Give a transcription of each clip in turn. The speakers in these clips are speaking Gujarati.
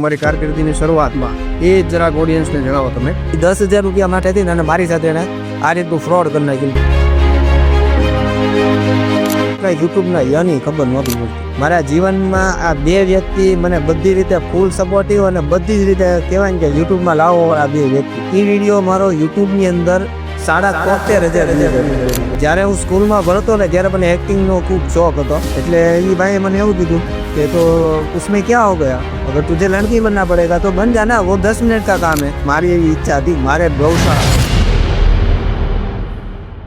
મારી કારકિર્દીની શરૂઆતમાં એ જરાક ઓડિયન્સને જણાવો તમે 10,000 રૂપિયા માટે હતી અને મારી સાથે એને આ રીતનું ફ્રોડ કરી નાખ્યું. કઈ યુટ્યુબના યની ખબર નહોતી પડતી. મારા જીવનમાં આ બે વ્યક્તિ મને બધી રીતે ફૂલ સપોર્ટિવ અને બધી જ રીતે કહેવાય ને કે યુટ્યુબમાં લાવો આ બે વ્યક્તિ. એ વિડીયો મારો યુટ્યુબની અંદર 73,000 જ્યારે હું સ્કૂલમાં ભણતો ને ત્યારે મને એક્ટિંગનો ખૂબ શોખ હતો. એટલે એ ભાઈએ મને એવું કીધું कि तो उसमें क्या हो गया, अगर तुझे लड़की बनना पड़ेगा तो बन जाना, वो 10 मिनट का काम है. मारी एवी ઈચ્છા હતી. મારે ગૌશાળા.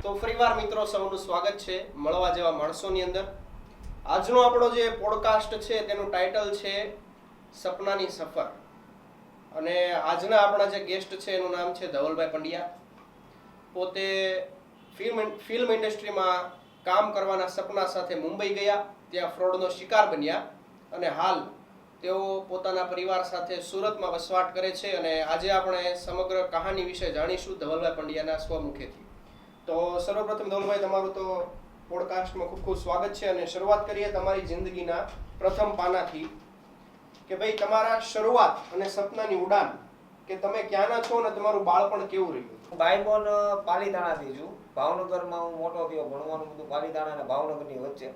તો ફરીવાર મિત્રો સૌનું સ્વાગત છે મળવા જેવા માણસોની અંદર. આજનો આપણો જે પોડકાસ્ટ છે તેનું ટાઇટલ છે સપનાની સફર. અને આજના આપણા જે ગેસ્ટ છે એનું નામ છે ધવલભાઈ પંડ્યા. પોતે ફિલ્મ ઇન્ડસ્ટ્રીમાં કામ કરવાના સપના સાથે મુંબઈ ગયા, ત્યાં ફ્રોડનો શિકાર બન્યા અને હાલ તેઓ પોતાના પરિવાર સાથે સુરતમાં વસવાટ કરે છે. અને આજે આપણે સમગ્ર કહાની વિશે જાણીશું ધવલભાઈ પંડ્યાના સ્વમુખેથી. તો સર્વપ્રથમ ધવલભાઈ, તમારું તો પોડકાસ્ટમાં ખૂબ ખૂબ સ્વાગત છે. અને શરૂઆત કરીએ તમારી જિંદગીના પ્રથમ પાનાથી કે ભાઈ તમારા શરૂઆત અને સપનાની ઉડાન, કે તમે ક્યાંના છો અને તમારું બાળપણ કેવું રહ્યું? બાયબોન પાલીતાણાથી છું. ભાવનગરમાં હું મોટો થયો, ભણવાનું બધું પાલીતાણા અને ભાવનગરની વચ્ચે.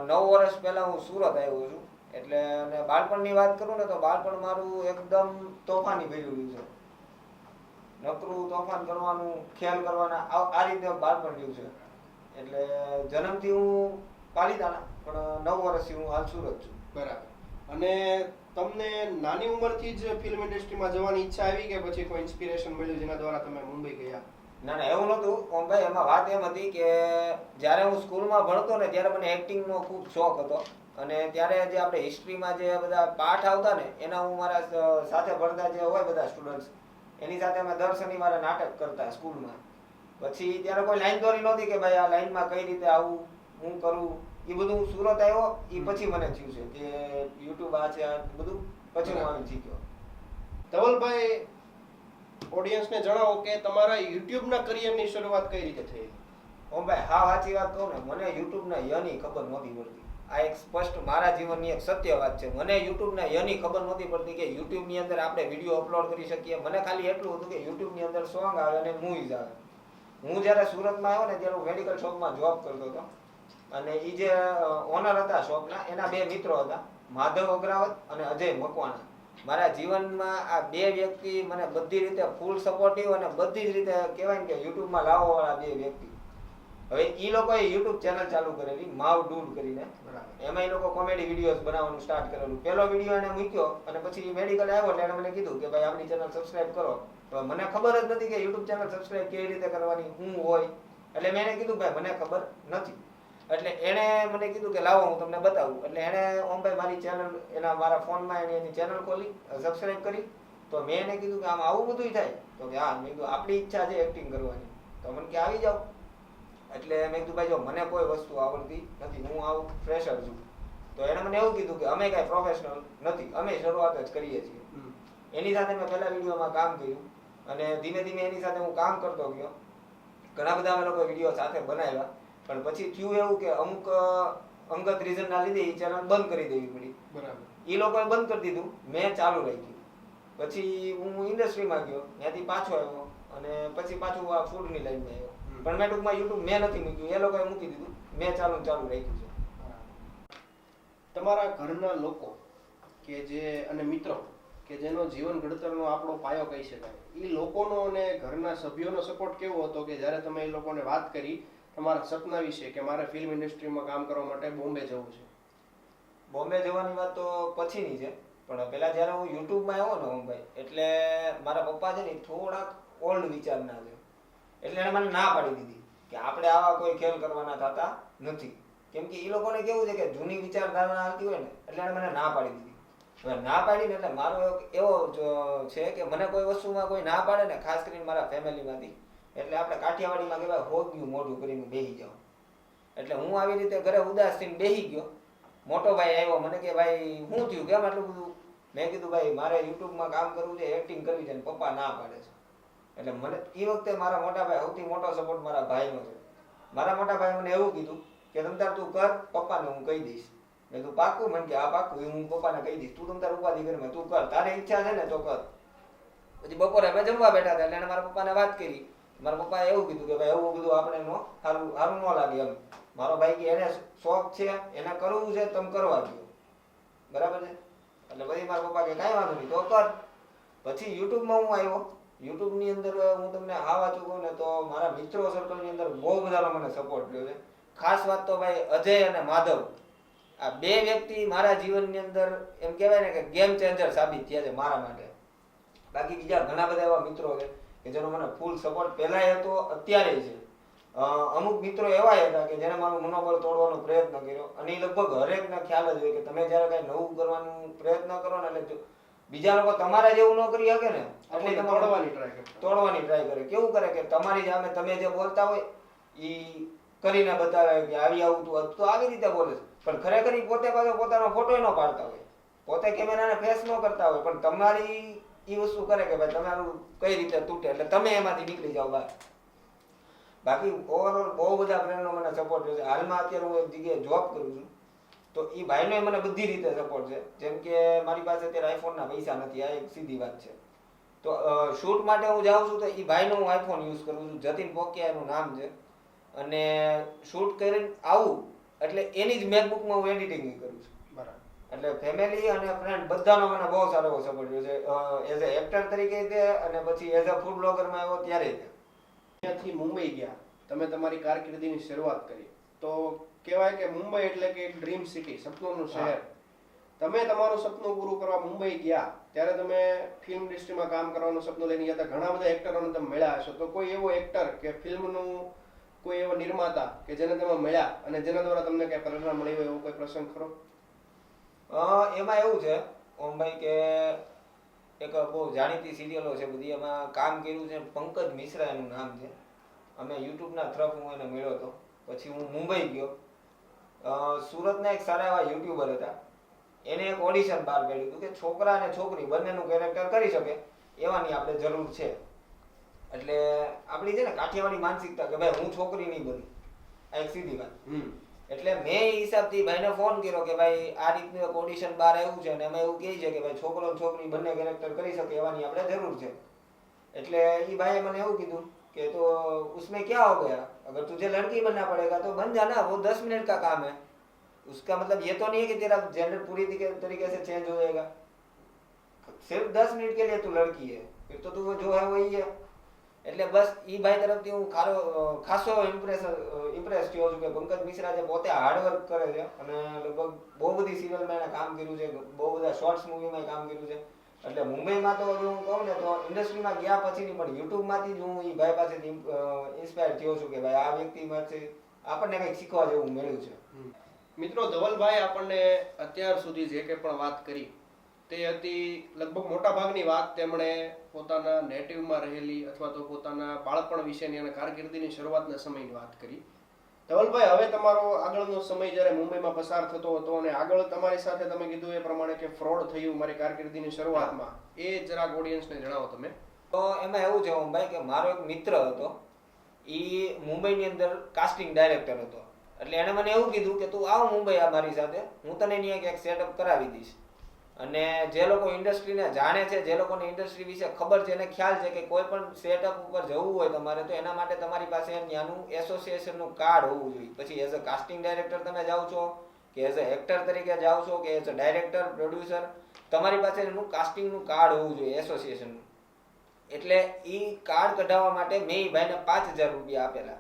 9 વર્ષ પહેલા હું સુરત આવ્યો છું. એટલે અને બાળપણની વાત કરું ને તો બાળપણ મારું એકદમ તોફાની ભર્યું છે. નકરું તોફાન કરવાનું, ખેલ કરવાના, આ રીતે બાળપણ રહ્યું છે. એટલે જન્મથી હું પાલીતાણા, પણ 9 વર્ષથી હું હાલ સુરત છું. બરાબર. અને તમને નાની ઉંમરથી જ ફિલ્મ ઇન્ડસ્ટ્રીમાં જવાની ઈચ્છા આવી કે પછી કોઈ ઇન્સ્પિરેશન મળ્યું જેના દ્વારા તમે મુંબઈ ગયા? ના, એવું નહોતું ભાઈ. એમાં વાત એમ હતી કે જ્યારે હું સ્કૂલમાં ભણતો ને ત્યારે મને એક્ટિંગનો ખૂબ શોખ હતો. અને ત્યારે જે આપણે હિસ્ટ્રીમાં જે બધા પાઠ આવતા ને એના હું મારા સાથે ભણતા જે હોય બધા સ્ટુડન્ટ્સ એની સાથે અમે દર શનિવારે નાટક કરતા સ્કૂલમાં. પછી ત્યારે કોઈ લાઈન દોરી નહોતી કે ભાઈ આ લાઈનમાં કઈ રીતે આવું, હું કરું. એ બધું હું સુરત આવ્યો એ પછી મને થયું છે કે યુટ્યુબ આ છે, આ બધું પછી હું આવી શીખ્યો. ધવલભાઈ, ઓડિયન્સને જણાવો કે તમારા યુટ્યુબના કરિયરની શરૂઆત કઈ રીતે થઈ? ભાઈ હા, સાચી વાત કહું ને, મને યુટ્યુબના યની ખબર નહોતી પડતી. આ એક સ્પષ્ટ મારા જીવનની એક સત્ય વાત છે. મને યુટ્યુબના યની ખબર નહોતી પડતી કે યુટ્યુબની અંદર આપણે વિડીયો અપલોડ કરી શકીએ. મને ખાલી એટલું હતું કે યુટ્યુબની અંદર સોંગ આવે અને મૂવીઝ આવે. હું જ્યારે સુરતમાં આવ્યો ને ત્યારે હું મેડિકલ શોપમાં જોબ કરતો હતો. અને એ જે ઓનર હતા શોપના, એના 2 મિત્રો હતા, માધવ અગ્રાવત અને અજય મકવાણા. મારા જીવનમાં આ 2 વ્યક્તિ મને બધી રીતે ફૂલ સપોર્ટિવ અને બધી જ રીતે કહેવાય કે યુટ્યુબમાં લાવવાવાળા 2 વ્યક્તિ. હવે એ લોકોએ યુટ્યુબ ચેનલ ચાલુ કરેલી માવ ડૂડ કરીને. એમાં એ લોકો કોમેડી વિડીયોઝ બનાવવાનું સ્ટાર્ટ કરેલું. પહેલો વિડીયો એને મૂક્યો અને પછી મેડિકલ આવ્યો એટલે એને મને કીધું કે ભાઈ આપણી ચેનલ સબસ્ક્રાઇબ કરો. તો મને ખબર જ નથી કે યુટ્યુબ ચેનલ સબસ્ક્રાઇબ કેવી રીતે કરવાની, શું હોય. એટલે મેં એને કીધું ભાઈ મને ખબર નથી. એટલે એણે મને કીધું કે લાવો હું તમને બતાવું. એટલે એણે ભાઈ મારી ચેનલ એના મારા ફોનમાં એની ચેનલ ખોલી, સબસ્ક્રાઇબ કરી. તો મેં એને કીધું કે આમ આવું બધું થાય? તો કે હા. મેં કીધું આપણી ઈચ્છા છે એક્ટિંગ કરવાની, તો મને કે આવી જાઓ. એટલે મેં કીધું ભાઈ જો મને કોઈ વસ્તુ આવડતી નથી, હું આવું ફ્રેશર છું. તો એણે મને એવું કીધું કે અમે કાંઈ પ્રોફેશનલ નથી, અમે શરૂઆત જ કરીએ છીએ. એની સાથે મેં પહેલા વિડીયોમાં કામ કર્યું અને ધીમે ધીમે એની સાથે હું કામ કરતો ગયો. ઘણા બધા અમે લોકો વિડીયો સાથે બનાવ્યા. પણ પછી થયું એવું કે અમુક અંગત રીઝનના લીધે એ ચેનલ બંધ કરી દેવી પડી. બરાબર. એ લોકોએ બંધ કરી દીધું, મેં ચાલુ રાખ્યું. પછી હું ઇન્ડસ્ટ્રીમાં ગયો, ત્યાંથી પાછો આવ્યો અને પછી પાછું આ ફૂડની લાઈનમાં આવ્યો. પણ મેં ટૂંકમાં યુટ્યુબ મેં નથી મૂક્યું, એ લોકોએ મૂકી દીધું. મેં ચાલુ રાખ્યું છે. તમારા ઘરના લોકો કે જે અને મિત્રો કે જેનો જીવન ઘડતરનો આપણો પાયો કહી શકાય, એ લોકોનો અને ઘરના સભ્યોનો સપોર્ટ કેવો હતો કે જ્યારે તમે એ લોકોને વાત કરી તમારા સપના વિશે કે મારે ફિલ્મ ઇન્ડસ્ટ્રીમાં કામ કરવા માટે બોમ્બે જવું છે? બોમ્બે જવાની વાત તો પછીની છે. પણ પહેલા જ્યારે હું યુટ્યુબમાં આવ્યો ને ભાઈ, એટલે મારા પપ્પા છે ને થોડાક ઓલ્ડ વિચારના છે. એટલે એણે મને ના પાડી દીધી કે આપણે આવા કોઈ ખેલ કરવાના થતા નથી. કેમ કે એ લોકોને કેવું છે કે જૂની વિચારધારણા આવતી હોય ને, એટલે એણે મને ના પાડી દીધી. હવે ના પાડીને એટલે મારો એવો છે કે મને કોઈ વસ્તુમાં કોઈ ના પાડે ને, ખાસ કરીને મારા ફેમિલીમાંથી, એટલે આપણે કાઠિયાવાડીમાં કહેવાય હોગ્યું મોઢું કરીને બેસી જાઓ. એટલે હું આવી રીતે ઘરે ઉદાસ થઈને બેસી ગયો. મોટો ભાઈ આવ્યો, મને કે ભાઈ શું થયું, કેમ આટલું બધું? મેં કીધું ભાઈ મારે યુટ્યુબમાં કામ કરવું છે, એક્ટિંગ કરવી છે, પપ્પા ના પાડે છે. એટલે મને એ વખતે મારા મોટા ભાઈ, સૌથી મોટો સપોર્ટ મારા ભાઈનો છે. મારા મોટા ભાઈ મને એવું કીધું કે તમતાર તું કર, પપ્પાને હું કહી દઈશ. મેં તું પાક્કું? મને કે આ પાક્કું, હું પપ્પાને કહી દઈશ, તું તમ તાર ઉપાધિ કરી, તું કર, તારી ઈચ્છા છે ને તો કર. પછી બપોરે અમે જમવા બેઠા હતા એટલે એને મારા પપ્પાને વાત કરી. મારા પપ્પાએ એવું કીધું કે ભાઈ એવું બધું આપણે સારું ન લાગે એમ. મારો ભાઈ કે એને શોખ છે, એને કરવું છે, તમે કરવા દો, બરાબર છે. એટલે પછી મારા પપ્પા કે કાંઈ વાંધો નહીં, તો કર. પછી યુટ્યુબમાં હું આવ્યો. યુટ્યુબની અંદર હું તમને આ વાંચું કહું ને તો મારા મિત્રો સર્કલની અંદર બહુ બધાનો મને સપોર્ટ મળ્યો છે. ખાસ વાત તો ભાઈ અજય અને માધવ, આ બે વ્યક્તિ મારા જીવનની અંદર એમ કહેવાય ને કે ગેમ ચેન્જર સાબિત થયા છે મારા માટે. બાકી બીજા ઘણા બધા એવા મિત્રો છે કે જેનો મને ફૂલ સપોર્ટ પહેલાંય હતો, અત્યારે છે. અમુક મિત્રો એવા હતા કે જેને મારું મનોબળ તોડવાનો પ્રયત્ન કર્યો, અને એ લગભગ હરેકને ખ્યાલ જ હોય કે તમે જ્યારે કાંઈ નવું કરવાનું પ્રયત્ન કરો ને એટલે બીજા લોકો તમારા જેવું ન કરી શકે ને એટલે તોડવાની ટ્રાય કરે. કેવું કરે કે તમારી સામે તમે જે બોલતા હોય એ કરીને બતાવે કે આવી આવું તું તો આવી રીતે બોલે છે, પણ ખરેખર ઈ પોતે પાછો પોતાનો ફોટો ન પાડતા હોય, પોતે કેમેરાને ફેસ ન કરતા હોય, પણ તમારી એ વસ્તુ કરે કે ભાઈ તમારું કઈ રીતે તૂટે એટલે તમે એમાંથી નીકળી જાઓ બહાર. બાકી ઓવરઓલ બહુ બધા ફ્રેન્ડનો મને સપોર્ટ છે. હાલમાં અત્યારે હું એક જગ્યાએ જોબ કરું છું તો એ ભાઈનો મને બધી રીતે સપોર્ટ છે. જેમ કે મારી પાસે અત્યારે આઈફોનના પૈસા નથી, આ એક સીધી વાત છે. તો શૂટ માટે હું જાઉં છું તો એ ભાઈનો હું આઈફોન યુઝ કરું છું, જતીન પોકિયા એનું નામ છે. અને શૂટ કરીને આવું એટલે એની જ મેકબુકમાં હું એડિટિંગ કરું છું. બરાબર. એટલે ફેમિલી અને ફ્રેન્ડ બધાનો મને બહુ સારો એવો સપોર્ટ છે. એઝ અ એક્ટર તરીકે તે અને પછી એઝ અ ફૂડ બ્લોગરમાં આવ્યો ત્યારે તે. અહીંયાથી મુંબઈ ગયા, તમે તમારી કારકિર્દીની શરૂઆત કરી, તો કહેવાય કે મુંબઈ એટલે કે એક ડ્રીમ સિટી, સપનોનું શહેર. તમે તમારું સપનું પૂરું કરવા મુંબઈ ગયા ત્યારે તમે ફિલ્મ ઇન્ડસ્ટ્રીમાં કામ કરવાનું સપનું લઈને ગયા હતા. ઘણા બધા એક્ટરોને તમે મળ્યા હશો, તો કોઈ એવો એક્ટર કે ફિલ્મનું કોઈ એવો નિર્માતા કે જેને તમે મળ્યા અને જેના દ્વારા તમને કઈ પ્રેરણા મળી હોય એવો કોઈ પ્રસંગ ખરો? એમાં એવું છે ઓમભાઈ કે એક બહુ જાણીતી સિરિયલો છે બધી, એમાં કામ કર્યું છે પંકજ મિશ્રા એનું નામ છે. અમે યુટ્યુબના થ્રફ હું એને મળ્યો હતો. પછી હું મુંબઈ ગયો. સુરતના એક સારા એવા યુટ્યુબર હતા, એને એક ઓડિશન બહાર પાડ્યું હતું કે છોકરા અને છોકરી બંનેનું કેરેક્ટર કરી શકે એવાની આપણે જરૂર છે. એટલે આપણી છે ને કાઠિયાવાડી માનસિકતા કે ભાઈ હું છોકરી નહીં બની, આ એક સીધી વાત. એટલે મેં એ હિસાબથી ભાઈને ફોન કર્યો કે ભાઈ આ રીતનું એક ઓડિશન બહાર આવ્યું છે અને એમાં એવું કહે છે કે ભાઈ છોકરો અને છોકરી બંને કેરેક્ટર કરી શકે એવાની આપણે જરૂર છે. એટલે એ ભાઈએ મને એવું કીધું कि तो उसमें क्या हो गया, अगर तुझे लड़की बनना पड़ेगा तो बन जाना, वो 10 मिनट का काम है. उसका मतलब ये तो नहीं है कि तेरा जेंडर पूरी तरीके से चेंज हो जाएगा. सिर्फ 10 मिनट के लिए तू लड़की है, फिर तो तू जो है वही है. એટલે બસ ઈ ભાઈ તરફથી હું ખાસો ઇમ્પ્રેસ થયો છું કે પંકજ મિશ્રા જે પોતે હાર્ડવર્ક કરે છે અને લગભગ બહુ બધી સિરિયલમાં એને કામ કર્યું છે, બહુ બધા શોર્ટ્સ મૂવીમાં કામ કર્યું છે. એટલે મુંબઈમાં તો જો હું કહું ને તો ઇન્ડસ્ટ્રીમાં ગયા પછીની પણ યુટ્યુબમાંથી જ હું એ ભાઈ પાસેથી ઇન્સ્પાયર થયો છું કે ભાઈ આ વ્યક્તિમાંથી આપણને કંઈક શીખવા જેવું મળ્યું છે. મિત્રો, ધવલભાઈ આપણને અત્યાર સુધી જે કંઈ પણ વાત કરી તે હતી લગભગ મોટા ભાગની વાત તેમણે પોતાના નેટિવમાં રહેલી અથવા તો પોતાના બાળપણ વિશેની અને કારકિર્દીની શરૂઆતના સમયની વાત કરી. ધવલભાઈ, હવે તમારો આગળનો સમય જ્યારે મુંબઈમાં પસાર થતો હતો અને આગળ તમારી સાથે તમે કીધું એ પ્રમાણે કે ફ્રોડ થયું મારી કારકિર્દીની શરૂઆતમાં, એ જરાક ઓડિયન્સને જણાવો તમે. તો એમાં એવું છે ભાઈ કે મારો એક મિત્ર હતો, એ મુંબઈની અંદર કાસ્ટિંગ ડાયરેક્ટર હતો. એટલે એણે મને એવું કીધું કે તું આવ મુંબઈ આ મારી સાથે, હું તને અહીંયા એક સેટઅપ કરાવી દઈશ. અને જે લોકો ઇન્ડસ્ટ્રીને જાણે છે, જે લોકોને ઇન્ડસ્ટ્રી વિશે ખબર છે, એને ખ્યાલ છે કે કોઈ પણ સેટઅપ ઉપર જવું હોય તમારે તો એના માટે તમારી પાસે ત્યાંનું એસોસિએશનનું કાર્ડ હોવું જોઈએ. પછી એઝ અ કાસ્ટિંગ ડાયરેક્ટર તમે જાઓ છો કે એઝ અ એક્ટર તરીકે જાઓ છો કે એઝ અ ડાયરેક્ટર પ્રોડ્યુસર, તમારી પાસે એનું કાસ્ટિંગનું કાર્ડ હોવું જોઈએ એસોસિએશનનું. એટલે એ કાર્ડ કઢાવવા માટે મેં એ ભાઈને 5000 રૂપિયા આપેલા.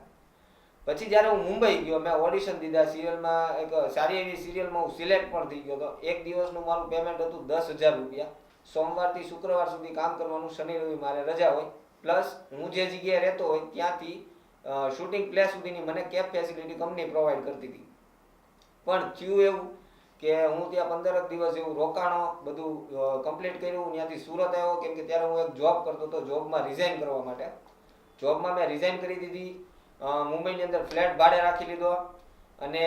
પછી જ્યારે હું મુંબઈ ગયો, મેં ઓડિશન દીધા, સિરિયલમાં એક સારી એવી સિરિયલમાં હું સિલેક્ટ પણ થઈ ગયો હતો. એક દિવસનું મારું પેમેન્ટ હતું 10000 રૂપિયા. સોમવારથી શુક્રવાર સુધી કામ કરવાનું, શનિ રવિ મારે રજા હોય. પ્લસ હું જે જગ્યાએ રહેતો હોય ત્યાંથી શૂટિંગ પ્લેસ સુધીની મને કેબ ફેસિલિટી કંપની પ્રોવાઈડ કરતી હતી. પણ થયું એવું કે હું ત્યાં 15 દિવસ એવું રોકાણો, બધું કમ્પ્લીટ કર્યું, ત્યાંથી સુરત આવ્યો કેમ કે ત્યારે હું એક જોબ કરતો હતો. જોબમાં રિઝાઇન કરવા માટે જોબમાં મેં રિઝાઇન કરી દીધી. મુંબઈની અંદર ફ્લેટ ભાડે રાખી લીધો અને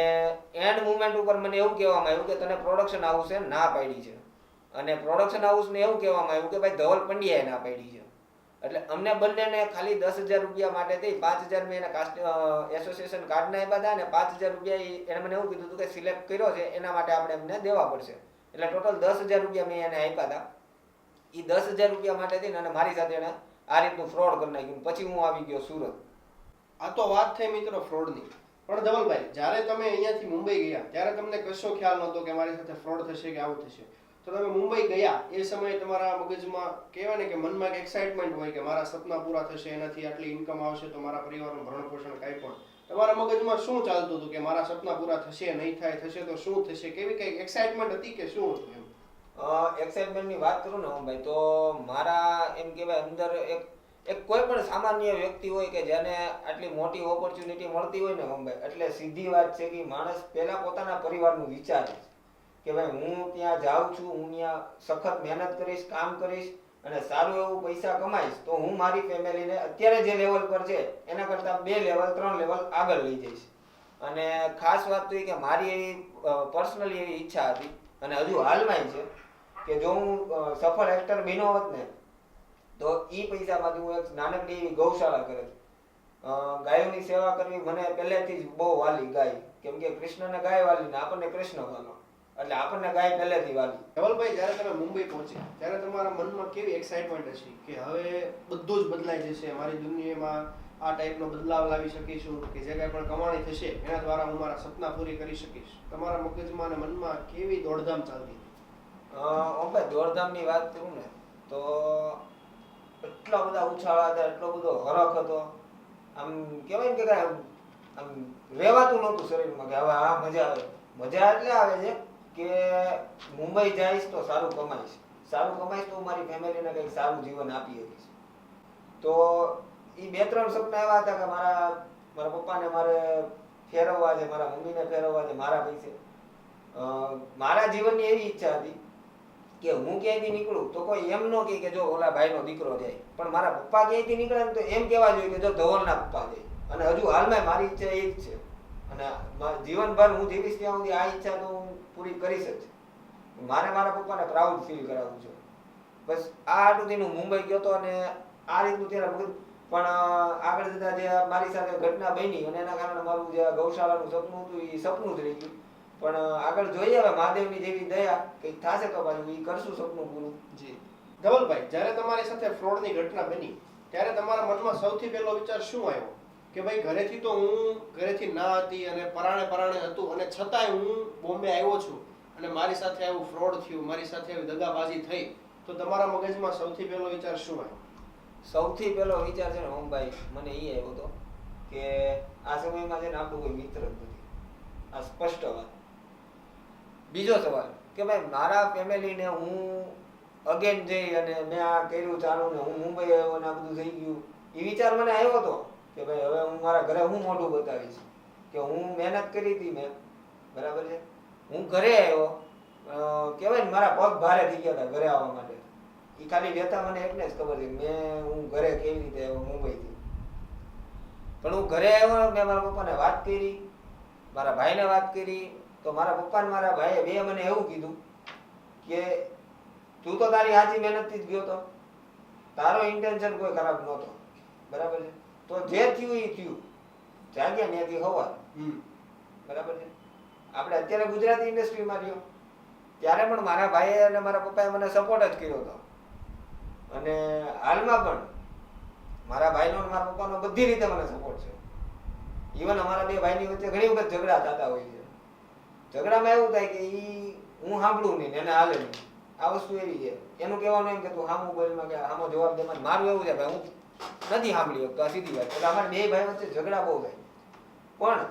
એન્ડ મુમેન્ટ ઉપર મને એવું કહેવામાં આવ્યું કે તને પ્રોડક્શન હાઉસે ના પાડી છે. અને પ્રોડક્શન હાઉસને એવું કહેવામાં આવ્યું કે ભાઈ ધવલ પંડ્યાએ ના પાડી છે. એટલે અમને બંનેને ખાલી 10,000 રૂપિયા માટેથી 5,000 મેં એના એસોસિએશન કાર્ડના આપ્યા હતા અને 5,000 રૂપિયા એને મને એવું કીધું હતું કે સિલેક્ટ કર્યો છે એના માટે આપણે એમને દેવા પડશે. એટલે ટોટલ 10,000 રૂપિયા મેં એને આપ્યા હતા. એ 10,000 રૂપિયા માટેથી અને મારી સાથે એને આ રીતનું ફ્રોડ કરી નાખ્યું. પછી હું આવી ગયો સુરત. આ તો વાત થઈ મિત્રો ફ્રોડની. પણ ધવલભાઈ, જ્યારે તમે અહીંયાથી મુંબઈ ગયા ત્યારે તમને કશો ખ્યાલ નહોતો કે મારી સાથે ફ્રોડ થશે કે આવું થશે? તો તમે મુંબઈ ગયા એ સમયે તમારા મગજમાં કહેવાય ને કે મનમાં એક એક્સાઇટમેન્ટ હોય કે મારા સપના પૂરા થશે, એનાથી આટલી ઇન્કમ આવશે તો મારા પરિવારનું ભરણ પોષણ કાંઈ પણ. તમારા મગજમાં શું ચાલતું હતું કે મારા સપના પૂરા થશે, નહીં થાય, થશે તો શું થશે? કેવી કઈ એક્સાઇટમેન્ટ હતી કે શું હતું એમ? એક્સાઇટમેન્ટની વાત કરું ને હું ભાઈ, તો મારા એમ કહેવાય અંદર એક કોઈ પણ સામાન્ય વ્યક્તિ હોય કે જેને આટલી મોટી ઓપોર્ચ્યુનિટી મળતી હોય ને ભાઈ, એટલે સીધી વાત છે કે માણસ પહેલા પોતાના પરિવારનું વિચારે કે ભાઈ હું ત્યાં જાઉં છું, હું ત્યાં સખત મહેનત કરીશ, કામ કરીશ અને સારું એવું પૈસા કમાઈશ તો હું મારી ફેમિલીને અત્યારે જે લેવલ પર છે એના કરતાં 2 લેવલ 3 લેવલ આગળ લઈ જઈશ. અને ખાસ વાત તો એ કે મારી એવી પર્સનલી એવી ઈચ્છા હતી અને હજુ હાલમાં છે કે જો હું સફળ એક્ટર બન્યો હોત ને તો એ પૈસામાંથી હું એક નાનકડી એવી ગૌશાળા કરે. ગાયોની સેવા કરવી મને પહેલેથી જ બહુ વાલી ગાય, કેમ કે કૃષ્ણને ગાય વાલી ને આપણને કૃષ્ણ વાલો, એટલે આપણને ગાય પહેલેથી વાલી. ધવલભાઈ, જ્યારે તમે મુંબઈ પહોંચ્યા ત્યારે તમારા મનમાં કેવી એક્સાઇટમેન્ટ હશે કે હવે બધું જ બદલાઈ જશે, મારી દુનિયામાં આ ટાઈપનો બદલાવ લાવી શકીશું કે જે કાંઈ પણ કમાણી થશે એના દ્વારા હું મારા સપના પૂરી કરી શકીશ? તમારા મગજમાં અને મનમાં કેવી દોડધામ ચાલતી હતી? દોડધામની વાત કરું ને તો એટલા બધા ઉછાળા હતા, એટલો બધો હરખ હતો, આમ કહેવાય ને કે આમ રહેવાતું નહોતું શરીરમાં કે હવે આ મજા આવે. મજા એટલે આવે છે કે મુંબઈ જઈશ તો સારું કમાઈશ તો મારી ફેમિલીને કંઈક સારું જીવન આપી શકીશ. તો એ 2-3 સપના એવા હતા કે મારા પપ્પાને મારે ફેરવવા છે, મારા મમ્મીને ફેરવવા છે મારા પૈસે. મારા જીવનની એવી ઈચ્છા હતી કે હું ક્યાંયથી નીકળું તો કોઈ એમ ન કહે કે જો ઓલા ભાઈનો દીકરો જાય, પણ મારા પપ્પા ક્યાંયથી નીકળે ને તો એમ કહેવા જોઈએ કે જો ધવલના પપ્પા જાય. અને હજુ હાલમાં મારી ઈચ્છા એ જ છે અને જીવનભર હું જીવીશ ત્યાં સુધી આ ઈચ્છા તો હું પૂરી કરીશ જ. મારે મારા પપ્પાને પ્રાઉડ ફીલ કરાવવું છે. બસ આ આટલું હું મુંબઈ ગયો હતો અને આ રીતનું ત્યારે પણ આગળ જતા જે મારી સાથે ઘટના બની અને એના કારણે મારું જે ગૌશાળાનું સપનું હતું એ સપનું જ રહી ગયું. પણ આગળ જોઈએ હવે મહાદેવની જેવી દયા કંઈક થશે તો પાછું એ કરશું સપનું પૂરું. જી ધવલભાઈ, જ્યારે તમારી સાથે ફ્રોડની ઘટના બની ત્યારે તમારા મનમાં સૌથી પહેલો વિચાર શું આવ્યો કે ભાઈ ઘરેથી ના હતી અને પરાણે હતું અને છતાંય હું બોમ્બે આવ્યો છું અને મારી સાથે આવું ફ્રોડ થયું, મારી સાથે આવી દગાબાજી થઈ, તો તમારા મગજમાં સૌથી પહેલો વિચાર શું આવ્યો? સૌથી પહેલો વિચાર છે ને ઓમભાઈ મને એ આવ્યો હતો કે આ સમયમાં છે ને આપણું કોઈ મિત્ર જ નથી. આ સ્પષ્ટ વાત. બીજો સવાલ કે ભાઈ મારા ફેમિલીને હું અગેન જઈ અને મેં આ કર્યું ચાલુ ને હું મુંબઈ આવ્યો ને આ બધું થઈ ગયું, એ વિચાર મને આવ્યો હતો કે ભાઈ હવે હું મારા ઘરે હું મોઢું બતાવીશ કે હું મહેનત કરી હતી મેં, બરાબર છે. હું ઘરે આવ્યો, કહેવાય ને મારા પગ ભારે થઈ ગયા હતા ઘરે આવવા માટે. એ ખાલી વ્યથા મને એકને જ ખબર છે હું ઘરે કેવી રીતે આવ્યો મુંબઈથી. પણ હું ઘરે આવ્યો, મેં મારા પપ્પાને વાત કરી, મારા ભાઈને વાત કરી, તો મારા પપ્પા ને મારા ભાઈએ બે મને એવું કીધું કે તું તો તારી સાચી મહેનતથી જ ગયો હતો, તારો ઇન્ટેન્શન કોઈ ખરાબ નહોતો, બરાબર છે. તો જે થયું એ થયું, જાગ્યા ત્યાંથી હવા, બરાબર છે. આપણે અત્યારે ગુજરાતી ઇન્ડસ્ટ્રીમાં રહ્યો ત્યારે પણ મારા ભાઈએ અને મારા પપ્પાએ મને સપોર્ટ જ કર્યો હતો અને હાલમાં પણ મારા ભાઈનો અને મારા પપ્પાનો બધી રીતે મને સપોર્ટ છે. ઇવન અમારા બે ભાઈની વચ્ચે ઘણી વખત ઝઘડા થતા હોય છે. ઝઘડામાં એવું થાય કે હું સાંભળું નહીં એને હાલે નહીં, આ વસ્તુ એવી છે. એનું કહેવાનું એમ કે તું સામું બોલમાં કે સામો જવાબ દે. મારું એવું છે ભાઈ હું નથી સાંભળી શકતો, આ સીધી વાત. એટલે અમારા બે ભાઈ વચ્ચે ઝઘડા બહુ થાય, પણ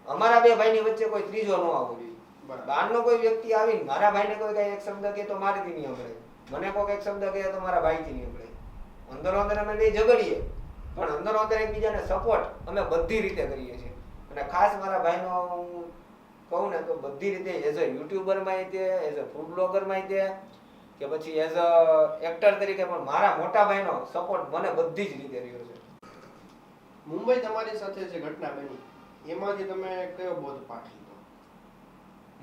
અમારા બે ભાઈની વચ્ચે કોઈ ત્રીજો ન આવવો જોઈએ. બહારનો કોઈ વ્યક્તિ આવીને મારા ભાઈને કોઈ કઈ એક શબ્દ કહે તો મારીથી નહીં સાંભળે, મને કોઈ એક શબ્દ કહે તો મારા ભાઈથી નહીં સાંભળે. અંદરો અંદર અમે બે ઝઘડીએ પણ અંદરો અંદર એકબીજાને સપોર્ટ અમે બધી રીતે કરીએ છીએ. અને ખાસ મારા ભાઈનો હું કહું ને તો બધી રીતે એઝ અ યુટ્યુબરમાં તે, એઝ અ ફૂડ બ્લોગરમાં તે, કે પછી એઝ અ એક્ટર તરીકે પણ મારા મોટા ભાઈનો સપોર્ટ મને બધી જ રીતે રહ્યો છે. મુંબઈ તમારી સાથે જે ઘટના બની એમાંથી તમે કયો બોધપાઠ લીધો?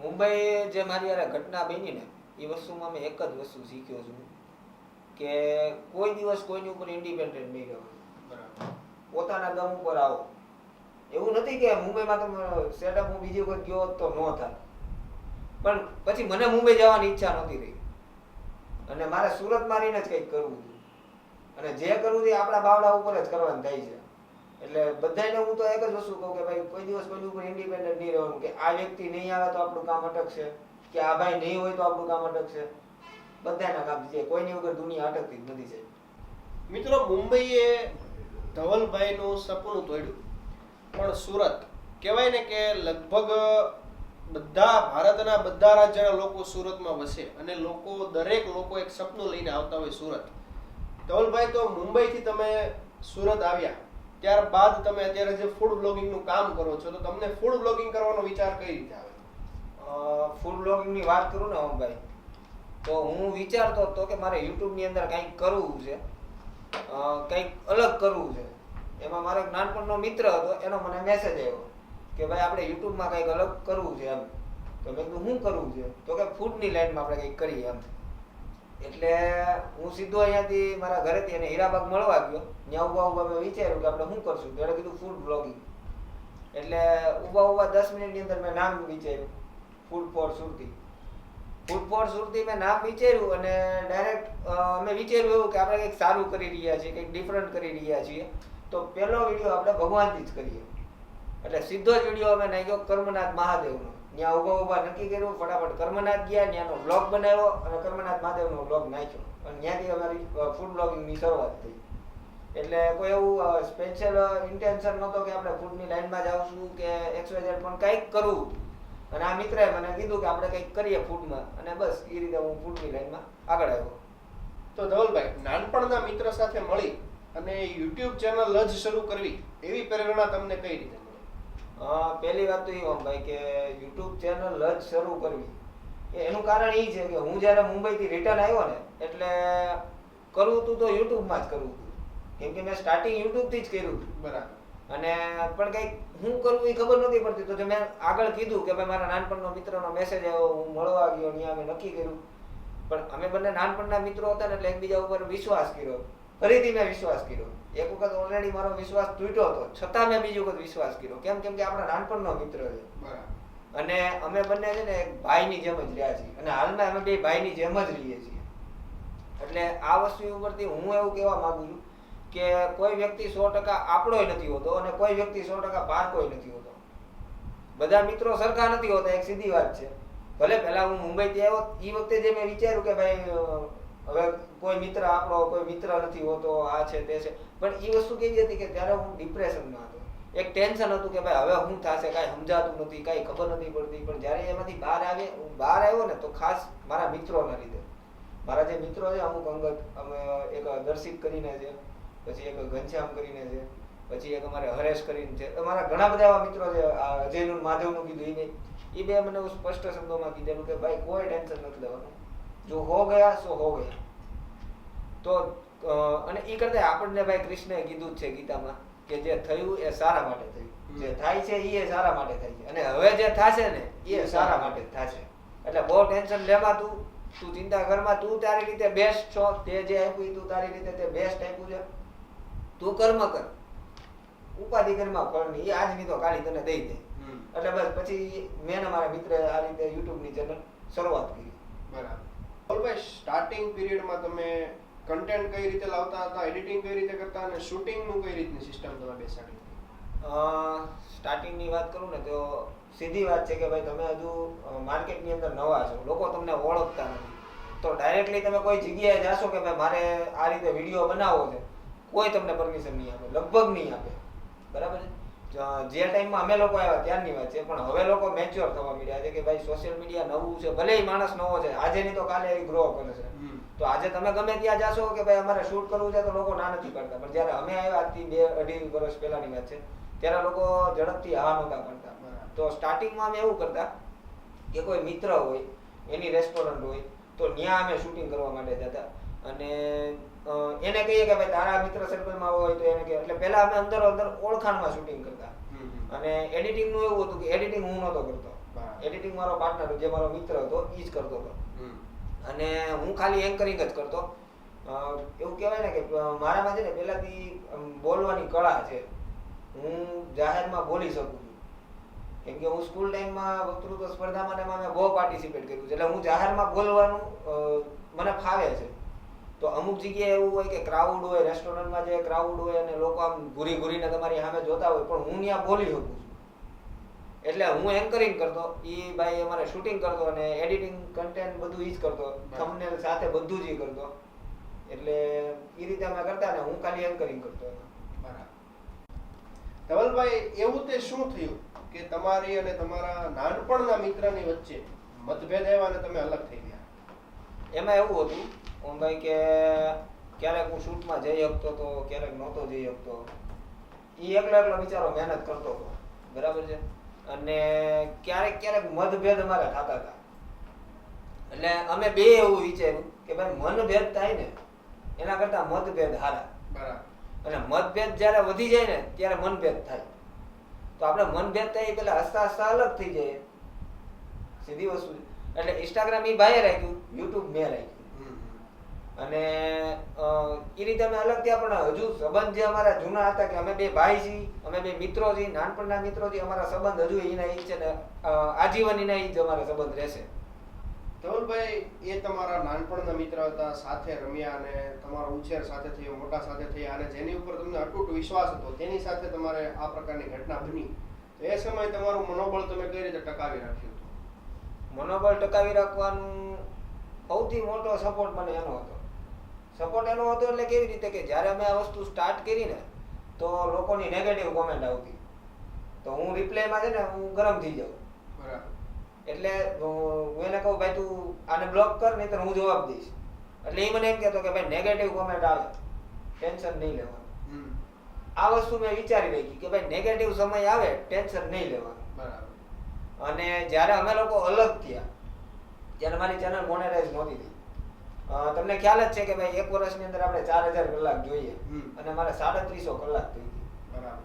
મુંબઈ જે મારી યાર ઘટના બની ને એ વસ્તુમાં મેં એક જ વસ્તુ શીખ્યો છું કે કોઈ દિવસ કોઈની ઉપર ઇન્ડિપેન્ડન્ટ નહીં રહેવાનું, બરાબર. પોતાના દમ ઉપર આવો. એવું નથી કે મુંબઈમાં તો સેટઅપ હું બીજી વખત ગયો હોત તો ન થાય, પણ પછી મને મુંબઈ જવાની ઈચ્છા નહોતી રહી અને મારે સુરતમાં રહીને જ કંઈક કરવું હતું. અને જે કરવું તે આપણા બાવડા ઉપર જ કરવાનું થાય છે. એટલે બધાને હું તો એક જ વસ્તુ કહું કે ભાઈ કોઈ દિવસ કોઈની ઉપર ઇન્ડિપેન્ડન્ટ નહીં રહેવાનું, કે આ વ્યક્તિ નહીં આવે તો આપણું કામ અટકશે, કે આ ભાઈ નહીં હોય તો આપણું કામ અટકશે. બધાના કામ છે, કોઈની વગર દુનિયા અટકતી જ નથી. સાહેબ મિત્રો, મુંબઈએ ધવલભાઈનું સપનું તોડ્યું, પણ સુરત કહેવાય ને કે લગભગ બધા ભારતના બધા રાજ્યના લોકો સુરતમાં વસે અને દરેક લોકો એક સપનું લઈને આવતા હોય સુરત. ધવલભાઈ, તો મુંબઈથી તમે સુરત આવ્યા ત્યારબાદ તમે અત્યારે જે ફૂડ બ્લોગિંગનું કામ કરો છો, તો તમને ફૂડ બ્લોગિંગ કરવાનો વિચાર કઈ રીતે આવે? ફૂડ બ્લોગિંગની વાત કરું ને ભાઈ, તો હું વિચારતો હતો કે મારે યુટ્યુબની અંદર કંઈક કરવું છે, કંઈક અલગ કરવું છે. એમાં મારો એક નાનપણનો મિત્ર હતો, એનો મને મેસેજ આવ્યો કે ભાઈ આપણે યુટ્યુબમાં કંઈક અલગ કરવું છે એમ. તો મેં કીધું શું કરવું છે? તો કે ફૂડની લાઈનમાં આપણે કંઈક કરીએ એમ. એટલે હું સીધો અહીંયાથી મારા ઘરેથી એને હીરાબાગ મળવા ગયો. ત્યાં ઊભા મેં વિચાર્યું કે આપણે શું કરશું? તો એણે કીધું ફૂડ બ્લોગિંગ. એટલે ઊભા 10 મિનિટની અંદર મેં નામ વિચાર્યું, food for Surti. Food for Surti મેં નામ વિચાર્યું અને ડાયરેક્ટ અમે વિચાર્યું એવું કે આપણે કંઈક સારું કરી રહ્યા છીએ, કંઈક ડિફરન્ટ કરી રહ્યા છીએ, તો પહેલો વિડીયો આપણે ભગવાનથી જ કરીએ. એટલે સીધો જ વિડીયો અમે નાખ્યો કર્મનાથ મહાદેવનો. ત્યાં ઊભા નક્કી કર્યું, ફટાફટ કર્મનાથ ગયા, ત્યાંનો બ્લોગ બનાવ્યો અને કર્મનાથ મહાદેવનો બ્લોગ નાખ્યો અને ત્યાંથી અમારી ફૂડ બ્લોગિંગની શરૂઆત થઈ. એટલે કોઈ એવું સ્પેશિયલ ઇન્ટેન્શન નહોતો કે આપણે ફૂડની લાઈનમાં જ આવશું કે XYZ, પણ કંઈક કરવું. અને આ મિત્રએ મને કીધું કે આપણે કંઈક કરીએ ફૂડમાં, અને બસ એ રીતે હું ફૂડની લાઈનમાં આગળ આવ્યો. તો ધવલભાઈ, નાનપણના મિત્ર સાથે મળી અને યુટ્યુબ ચેનલ જ શરૂ કરવી એવી પ્રેરણા તમને કઈ રીતે મળી? પહેલી વાત તો એ ભાઈ કે યુટ્યુબ ચેનલ જ શરૂ કરવી એનું કારણ એ છે કે હું જ્યારે મુંબઈથી રિટર્ન આવ્યો ને, એટલે કરવું હતું તો યુટ્યુબમાં જ કરવું હતું, કેમ કે મેં સ્ટાર્ટિંગ યુટ્યુબથી જ કર્યું હતું. બરાબર. અને પણ કંઈક હું કરવું એ ખબર નહોતી પડતી. તો મેં આગળ કીધું કે ભાઈ મારા નાનપણનો મિત્રનો મેસેજ આવ્યો, હું મળવા ગયો, ત્યાં મેં નક્કી કર્યું. પણ અમે બંને નાનપણના મિત્રો હતા ને, એટલે એકબીજા ઉપર વિશ્વાસ કર્યો. ફરીથી મેં વિશ્વાસ કર્યો. એક વખત ઓલરેડી મારો વિશ્વાસ તૂટ્યો હતો, છતાં મેં બીજી વખત વિશ્વાસ કર્યો. કેમ કે આપણા નાનપણનો મિત્ર છે. બરાબર. અને અમે બંને છે ને એક ભાઈની જેમ જ રહ્યા છીએ અને હાલમાં અમે બે ભાઈની જેમ જ રહીએ છીએ. એટલે આ વસ્તુ ઉપરથી હું એવું કહેવા માંગુ છું કે કોઈ વ્યક્તિ 100% આપણોય નથી હોતો અને કોઈ વ્યક્તિ 100% પારકોય નથી હોતો. બધા મિત્રો સરખા નથી હોતા, એક સીધી વાત છે. ભલે પહેલા હું મુંબઈથી આવ્યો એ વખતે જે મેં વિચાર્યું કે ભાઈ હવે કોઈ મિત્ર આપણો કોઈ મિત્ર નથી હોતો, આ છે તે છે, પણ એ વસ્તુ કેવી હતી કે ત્યારે હું ડિપ્રેશનમાં હતો. એક ટેન્શન હતું કે ભાઈ હવે શું થશે, કાંઈ સમજાતું નથી, કાંઈ ખબર નથી પડતી. પણ જ્યારે એમાંથી બહાર આવ્યો ને, તો ખાસ મારા મિત્રોના લીધે. મારા જે મિત્રો છે અમુક અંગત, અમે એક દર્શિત કરીને છે, પછી એક ઘનશ્યામ કરીને છે, પછી એક અમારે હરેશ કરીને છે. અમારા ઘણા બધા એવા મિત્રો છે. અજયનું માધવનું કીધું એ બે મને સ્પષ્ટ શબ્દોમાં કીધેલું કે ભાઈ કોઈ ટેન્શન નથી લેવાનું, જો હો ગયા સો હો ગયા. તો અને એ કરતા આપણને ભાઈ કૃષ્ણએ કીધું જ છે ગીતામાં કે જે થયું એ સારા માટે થયું, જે થાય છે એ સારા માટે થાય છે, અને હવે જે થશે ને એ સારા માટે જ થશે. એટલે બહુ ટેન્શન લેવા તું ચિંતા કરમાં, તું તારી રીતે બેસ્ટ છો, તે જે આપ્યું તું તારી રીતે તે બેસ્ટ આપ્યું છે, તું કર્મ કર, ઉપાધિ કર્મમાં ફળ નહીં, એ આજની તો કાઢી તને દઈ દે. એટલે બસ પછી મેં મારા મિત્રે આ રીતે યુટ્યુબની ચેનલ શરૂઆત કરી. બરાબર. ભાઈ, સ્ટાર્ટિંગ પિરિયડમાં તમે કન્ટેન્ટ કઈ રીતે લાવતા હતા, એડિટિંગ કઈ રીતે કરતા અને શૂટિંગનું કઈ રીતની સિસ્ટમ તમે બેસાડી? સ્ટાર્ટિંગની વાત કરું ને તો સીધી વાત છે કે ભાઈ તમે હજુ માર્કેટની અંદર નવા છો, લોકો તમને ઓળખતા નથી, તો ડાયરેક્ટલી તમે કોઈ જગ્યાએ જાશો કે ભાઈ મારે આ રીતે વિડીયો બનાવવો છે, કોઈ તમને પરમિશન નહીં આપે, લગભગ નહીં આપે. બરાબર છે. જે ટાઈમમાં અમે લોકો આવ્યા ત્યારની વાત છે, પણ હવે લોકો મેચ્યોર થવા માંડ્યા છે કે ભાઈ સોશિયલ મીડિયા નવું છે, ભલે એ માણસ નવો છે, આજે નહીં તો કાલે એ ગ્રો કરે છે. તો આજે તમે ગમે ત્યાં જાશો કે ભાઈ અમારે શૂટ કરવું છે, તો લોકો ના નથી પાડતા. પણ જ્યારે અમે આવ્યા આજથી 2-2.5 વર્ષ પહેલાની વાત છે, ત્યારે લોકો ઝડપથી હા નહોતા પાડતા. તો સ્ટાર્ટિંગમાં અમે એવું કરતા કે કોઈ મિત્ર હોય, એની રેસ્ટોરન્ટ હોય, તો ત્યાં અમે શૂટિંગ કરવા માટે જતા અને એને કહીએ કે ભાઈ તારા મિત્ર સર્કલમાં હોય તો એને કહે. એટલે પહેલા અમે અંદર ઓળખાણમાં શૂટિંગ કરતા. અને એડિટિંગનું એવું હતું કે એડિટિંગ હું નહોતો કરતો, એડિટિંગ મારો પાર્ટનર જે મારો મિત્ર હતો એ જ કરતો હતો, અને હું ખાલી એન્કરિંગ જ કરતો. એવું કહેવાય ને કે મારામાં છે ને પહેલાથી બોલવાની કળા છે. હું જાહેરમાં બોલી શકું છું. કેમ કે હું સ્કૂલ ટાઈમમાં વક્તૃત્વ સ્પર્ધામાં ને એમાં મેં બહુ પાર્ટિસિપેટ કર્યું છે. એટલે હું જાહેરમાં બોલવાનું મને ફાવે છે. તો અમુક જગ્યાએ એવું હોય કે ક્રાઉડ હોય, રેસ્ટોરન્ટમાં જે ક્રાઉડ હોય અને લોકો આમ ઘૂરી ઘૂરીને તમારી સામે જોતા હોય, પણ હું ત્યાં બોલી શકું છું. એટલે હું એન્કરિંગ કરતો, એ ભાઈ અમારે શૂટિંગ કરતો અને એડિટિંગ કન્ટેન્ટ બધું ઈ જ કરતો, થંબનેલ સાથે બધું જ ઈ કરતો. એટલે એ રીતે અમે કરતા ને હું ખાલી એન્કરિંગ કરતો. બરાબર. ધવલભાઈ, એવું તે શું થયું કે તમારી અને તમારા નાનપણના મિત્રની વચ્ચે મતભેદ આવ્યા અને તમે અલગ થઈ ગયા? એમાં એવું હતું ભાઈ કે ક્યારેક હું શૂટમાં જઈ શકતો હતો, ક્યારેક નહોતો જઈ શકતો. એ એકલો બિચારો મહેનત કરતો હતો, બરાબર છે. અને ક્યારેક ક્યારેક મતભેદ અમારા થતા હતા. એટલે અમે બે એવું વિચાર્યું કે ભાઈ મનભેદ થાય ને એના કરતા મતભેદ સારા. બરાબર. અને મતભેદ જ્યારે વધી જાય ને ત્યારે મનભેદ થાય. તો આપણે મનભેદ થાય પેલા હસતા હસતા અલગ થઈ જાય, સીધી વસ્તુ. એટલે ઇન્સ્ટાગ્રામ એ ભાઈએ રાખ્યું, યુટ્યુબ મેં રાખ્યું. અને એ રીતે અમે અલગ થયા, પણ હજુ સંબંધ જે અમારા જૂના હતા કે અમે બે ભાઈ છીએ, અમે બે મિત્રો છીએ, નાનપણના મિત્રો છીએ, અમારા સંબંધ હજુ એના ઈ છે ને આજીવન એના ઈ જ અમારા સંબંધ રહેશે. ધવલભાઈ, એ તમારા નાનપણના મિત્ર હતા, સાથે રમ્યા અને તમારો ઉછેર સાથે થયો, મોટા સાથે થયા, અને જેની ઉપર તમને અતૂટ વિશ્વાસ હતો, તેની સાથે તમારે આ પ્રકારની ઘટના બની. તો એ સમયે તમારું મનોબળ તમે કઈ રીતે ટકાવી રાખ્યું હતું? મનોબળ ટકાવી રાખવાનું સૌથી મોટો સપોર્ટ મને એનો હતો. સપોર્ટ એનો હતો એટલે કેવી રીતે કે જ્યારે અમે આ વસ્તુ સ્ટાર્ટ કરી ને તો લોકોની નેગેટિવ કોમેન્ટ આવતી, તો હું રિપ્લાયમાં છે ને હું ગરમ થઈ જાઉં. બરાબર. એટલે હું એને કહું ભાઈ તું આને બ્લોક કર, નહીં તો હું જવાબ દઈશ. એટલે એ મને એમ કહેતો કે ભાઈ નેગેટિવ કોમેન્ટ આવે, ટેન્શન નહીં લેવાનું. આ વસ્તુ મેં વિચારી રાખી કે ભાઈ નેગેટિવ સમય આવે, ટેન્શન નહીં લેવાનું. બરાબર. અને જ્યારે અમે લોકો અલગ થયા ત્યારે મારી ચેનલ મોનેટાઈઝ નહોતી થઈ. તમને ખ્યાલ જ છે કે ભાઈ 1 વર્ષની અંદર આપણે 4000 કલાક જોઈએ અને મારે 350 કલાક થઈ ગઈ. બરાબર.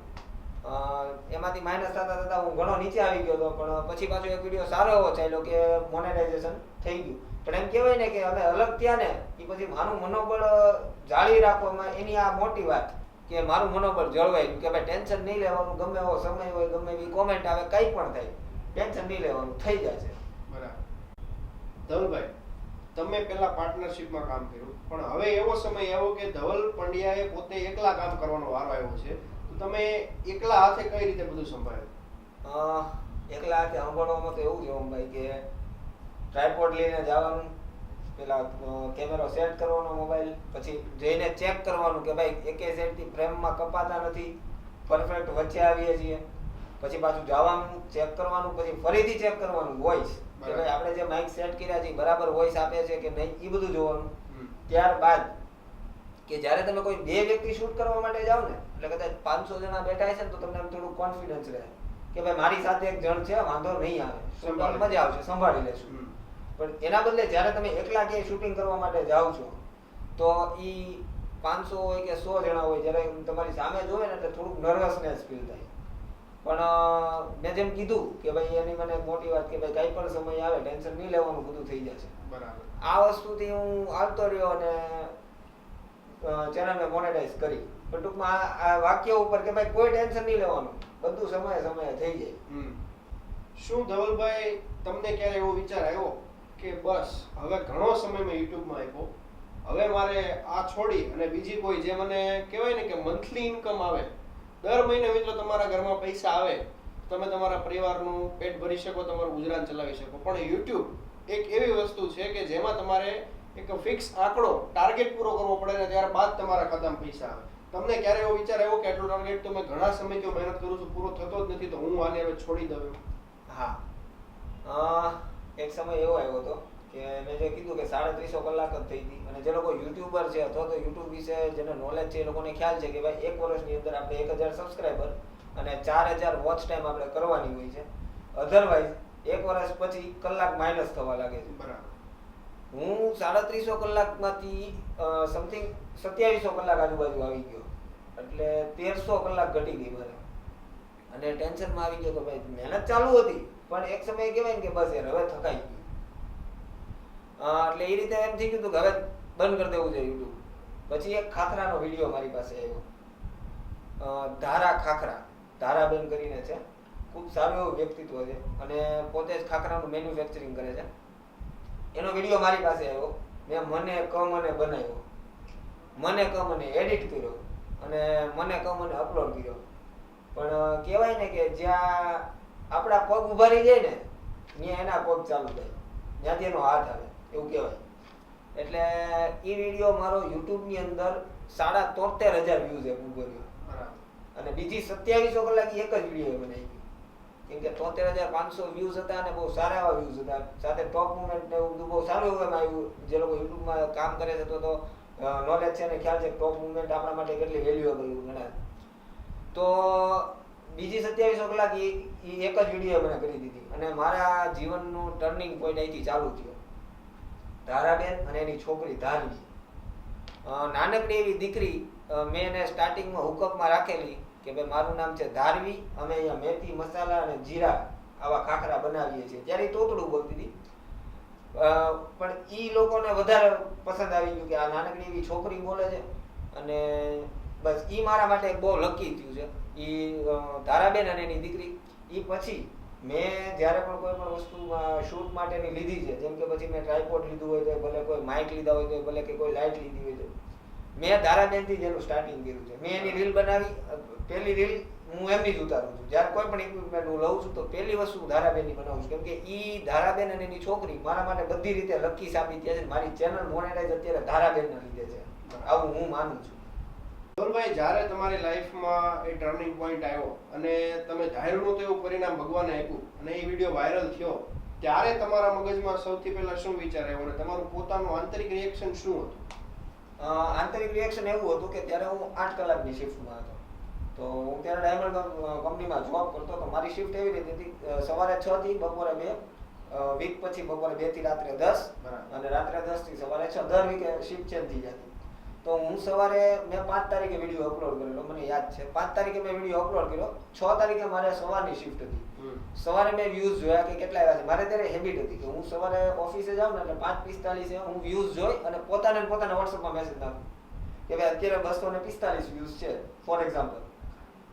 એમાંથી માઇનસ થતા થતા હું ઘણો નીચે આવી ગયો હતો, પણ પછી પાછો એક વિડીયો સારો એવો ચાલ્યો કે મોનેટાઇઝેશન થઈ ગયું. પણ એમ કહેવાય ને કે અમે અલગ થયા ને એ પછી મારું મનોબળ જાળવી રાખવામાં એની આ મોટી વાત કે મારું મનોબળ જળવાય કે ભાઈ ટેન્શન નહીં લેવાનું, ગમે એવો સમય હોય, ગમે એવી કોમેન્ટ આવે, કંઈ પણ થાય, ટેન્શન નહીં લેવાનું, થઈ જશે. બરાબર. ધવલભાઈ, તમે પહેલા પાર્ટનરશિપમાં કામ કર્યું, પણ હવે એવો સમય આવ્યો કે ધવલ પંડ્યાએ પોતે એકલા કામ કરવાનો વારો આવ્યો છે. તો તમે એકલા હાથે કઈ રીતે બધું સંભાળ્યું? એકલા હાથે સંભાળવામાં તો એવું છે ભાઈ કે ટ્રાયપોડ લઈને જવાનું, પેલા કેમેરો સેટ કરવાનો મોબાઈલ, પછી જઈને ચેક કરવાનું કે ભાઈ એકે સાઈડથી ફ્રેમમાં કપાતા નથી, પરફેક્ટ વચ્ચે આવીએ છીએ. પછી પાછું જવાનું, ચેક કરવાનું, પછી ફરીથી ચેક કરવાનું વોઇસ કે ભાઈ આપણે જે માઇક સેટ કર્યા છે બરાબર વોઇસ આપે છે કે નહીં, એ બધું જોવાનું. ત્યારબાદ કે જ્યારે તમે કોઈ બે વ્યક્તિ શૂટ કરવા માટે જાઓ ને એટલે કદાચ 500 જણા બેઠા છે ને તો તમને થોડું કોન્ફિડન્સ રહે કે ભાઈ મારી સાથે એક જણ છે, વાંધો નહીં આવે, મજા આવશે, સંભાળી લેશું. પણ એના બદલે જ્યારે તમે એકલા ક્યાંય શૂટિંગ કરવા માટે જાઓ છો તો એ 500 હોય કે 100 જણા હોય, જ્યારે તમારી સામે જોવે ને એટલે થોડુંક નર્વસનેસ ફીલ થાય. પણ મેં જેમ કીધું કે ભાઈ એની મને મોટી વાત કે ભાઈ કઈ પણ સમય આવે ટેન્શન નહીં લેવાનું, બધું થઈ જશે. બરાબર. આ વસ્તુથી હું આવતો રહ્યો અને ચેનલને મોનેટાઈઝ કરી. પણ ટૂંકમાં આ વાક્ય ઉપર કે ભાઈ કોઈ ટેન્શન નહીં લેવાનું, બધું સમયે સમયે થઈ જાય. શું ધવલભાઈ, તમને ક્યારે એવો વિચાર આવ્યો કે બસ હવે ઘણો સમય મેં યુટ્યુબમાં આપ્યો, હવે મારે આ છોડી અને બીજી કોઈ જે મને કહેવાય ને કે મંથલી ઇન્કમ આવે, દર મહિને મિત્રો તમારા ઘરમાં પૈસા આવે, તમે તમારા પરિવારનું પેટ ભરી શકો, તમારું ગુજરાન ચલાવી શકો, પણ યુટ્યુબ એક એવી વસ્તુ છે કે જેમાં તમારે એક ફિક્સ આંકડો ટાર્ગેટ પૂરો કરવો પડે ને ત્યારબાદ તમારા ખાતામાં પૈસા આવે. તમને ક્યારે એવો વિચાર આવ્યો કે આટલો ટાર્ગેટ તો મેં ઘણા સમયથી મહેનત કરું છું, પૂરો થતો જ નથી, તો હું આને હવે છોડી દઉં? હા, એક સમય એવો આવ્યો હતો કે મેં જે કીધું કે 350 કલાક જ થઈ હતી. અને જે લોકો યુટ્યુબર છે અથવા તો યુટ્યુબ વિશે જેને નોલેજ છે એ લોકોને ખ્યાલ છે કે ભાઈ 1 વર્ષની અંદર આપણે 1000 સબસ્ક્રાઈબર અને 4000 વોચ ટાઈમ આપણે કરવાની હોય છે. અધરવાઇઝ 1 વર્ષ પછી કલાક માઇનસ થવા લાગે છે. બરાબર. હું 350 કલાકમાંથી સમથિંગ 2700 કલાક આજુબાજુ આવી ગયો, એટલે 1300 કલાક ઘટી ગઈ મારે. અને ટેન્શનમાં આવી ગયો કે ભાઈ મહેનત ચાલુ હતી પણ એક સમયે કહેવાય ને કે બસ યાર હવે થકાઈ ગયું. એટલે એ રીતે એમ થઈ ગયું કે હવે બંધ કરી દેવું છે યુટ્યુબ. પછી એક ખાખરાનો વિડીયો મારી પાસે આવ્યો, ધારા ખાખરા, ધારાબેન કરીને છે, ખૂબ સારું એવું વ્યક્તિત્વ છે અને પોતે જ ખાખરાનું મેન્યુફેક્ચરિંગ કરે છે. એનો વિડીયો મારી પાસે આવ્યો, મેં મને બનાવ્યો, મને એડિટ કર્યો અને મને અપલોડ કર્યો. પણ કહેવાય ને કે જ્યાં આપણા પગ ઉભા રહી જાય ને ત્યાં એના પગ ચાલુ થાય, ત્યાંથી એનો હાથ આવે એવું કહેવાય. એટલે એ વિડીયો મારો યુટ્યુબની અંદર 73,500 વ્યૂઝ એ ઉભર્યો અને બીજી 2700 કલાક એક જ વિડીયો બનાવી. કેમ કે 73,500 વ્યૂઝ હતા અને બહુ સારા એવા વ્યૂઝ હતા, સાથે ટોપ મુમેન્ટ ને એવું બધું બહુ સારું એવું એમાં આવ્યું. જે લોકો યુટ્યુબમાં કામ કરે છે તો નોલેજ છે ને ખ્યાલ છે ટોપ મુમેન્ટ આપણા માટે કેટલી વેલ્યુએબલ ગણાય. તો બીજી 2700 કલાક એ એક જ વિડીયો મને કરી દીધી અને મારા જીવનનું ટર્નિંગ પોઈન્ટ અહીંથી ચાલુ થયો. ધારાબેન અને એની છોકરી ધારવી, નાનકડી એવી દીકરી, મેં એને સ્ટાર્ટિંગમાં હુકઅપમાં રાખેલી કે ભાઈ મારું નામ છે ધારવી, અમે અહીંયા મેથી મસાલા અને જીરા આવા ખાખરા બનાવીએ છીએ. ત્યારે એ તોતડું બોલતી હતી, પણ એ લોકોને વધારે પસંદ આવી ગયું કે આ નાનકડી એવી છોકરી બોલે છે અને બસ એ મારા માટે બહુ લકી થયું છે. એ ધારાબેન અને એની દીકરી. એ પછી મેં જ્યારે પણ કોઈ પણ વસ્તુ શૂટ માટેની લીધી છે, જેમ કે પછી મેં ટ્રાયપોડ લીધું હોય તો ભલે, કોઈ માઇક લીધા હોય તો ભલે, કે કોઈ લાઇટ લીધી હોય તો મેં ધારાબેનથી જ એનું સ્ટાર્ટિંગ કર્યું છે. મેં એની રીલ બનાવી, પહેલી રીલ હું એમની જ ઉતારું છું. જ્યારે કોઈ પણ ઇક્વિપમેન્ટ હું લઉં છું તો પહેલી વસ્તુ ધારાબેનની બનાવું છું, કેમ કે એ ધારાબેન અને એની છોકરી મારા માટે બધી રીતે લકી સાબિત થયા છે. મારી ચેનલ મોનેટાઈઝ અત્યારે ધારાબેનના લીધે છે, આવું હું માનું છું. ધવલભાઈ, જ્યારે તમારી લાઈફમાં એ ટર્નિંગ પોઈન્ટ આવ્યો અને તમે ધાર્યું નહોતું એવું પરિણામ ભગવાને આપ્યું અને એ વિડીયો વાયરલ થયો, ત્યારે તમારા મગજમાં સૌથી પહેલા શું વિચાર આવ્યો અને તમારું પોતાનું આંતરિક રિએક્શન શું હતું? આંતરિક રિએક્શન એવું હતું કે ત્યારે હું 8 કલાકની શિફ્ટમાં હતો. તો હું ત્યારે ડાયમંડ કંપનીમાં જોબ કરતો તો મારી શિફ્ટ એવી રીતે હતી, સવારે 6 થી બપોરે 2, વીક પછી બપોરે 2 થી રાત્રે 10 અને રાત્રે 10 થી સવારે 6, દર વીકે શિફ્ટ ચેન્જ થઈ જતી. તો હું સવારે મેં 5 તારીખે વિડીયો અપલોડ કરેલો, મને યાદ છે 5 તારીખે મેં વિડીયો અપલોડ કર્યો. 6 તારીખે મારે સવારની શિફ્ટ હતી. સવારે મેં વ્યૂઝ જોયા કે કેટલા આવ્યા છે. મારે ત્યારે હેબિટ હતી કે હું સવારે ઓફિસે જાઉં ને એટલે 5:45 હું વ્યૂઝ જોઈ અને પોતાને વોટ્સઅપમાં મેસેજ નાખું કે ભાઈ અત્યારે 245 વ્યૂઝ છે ફોર એક્ઝામ્પલ.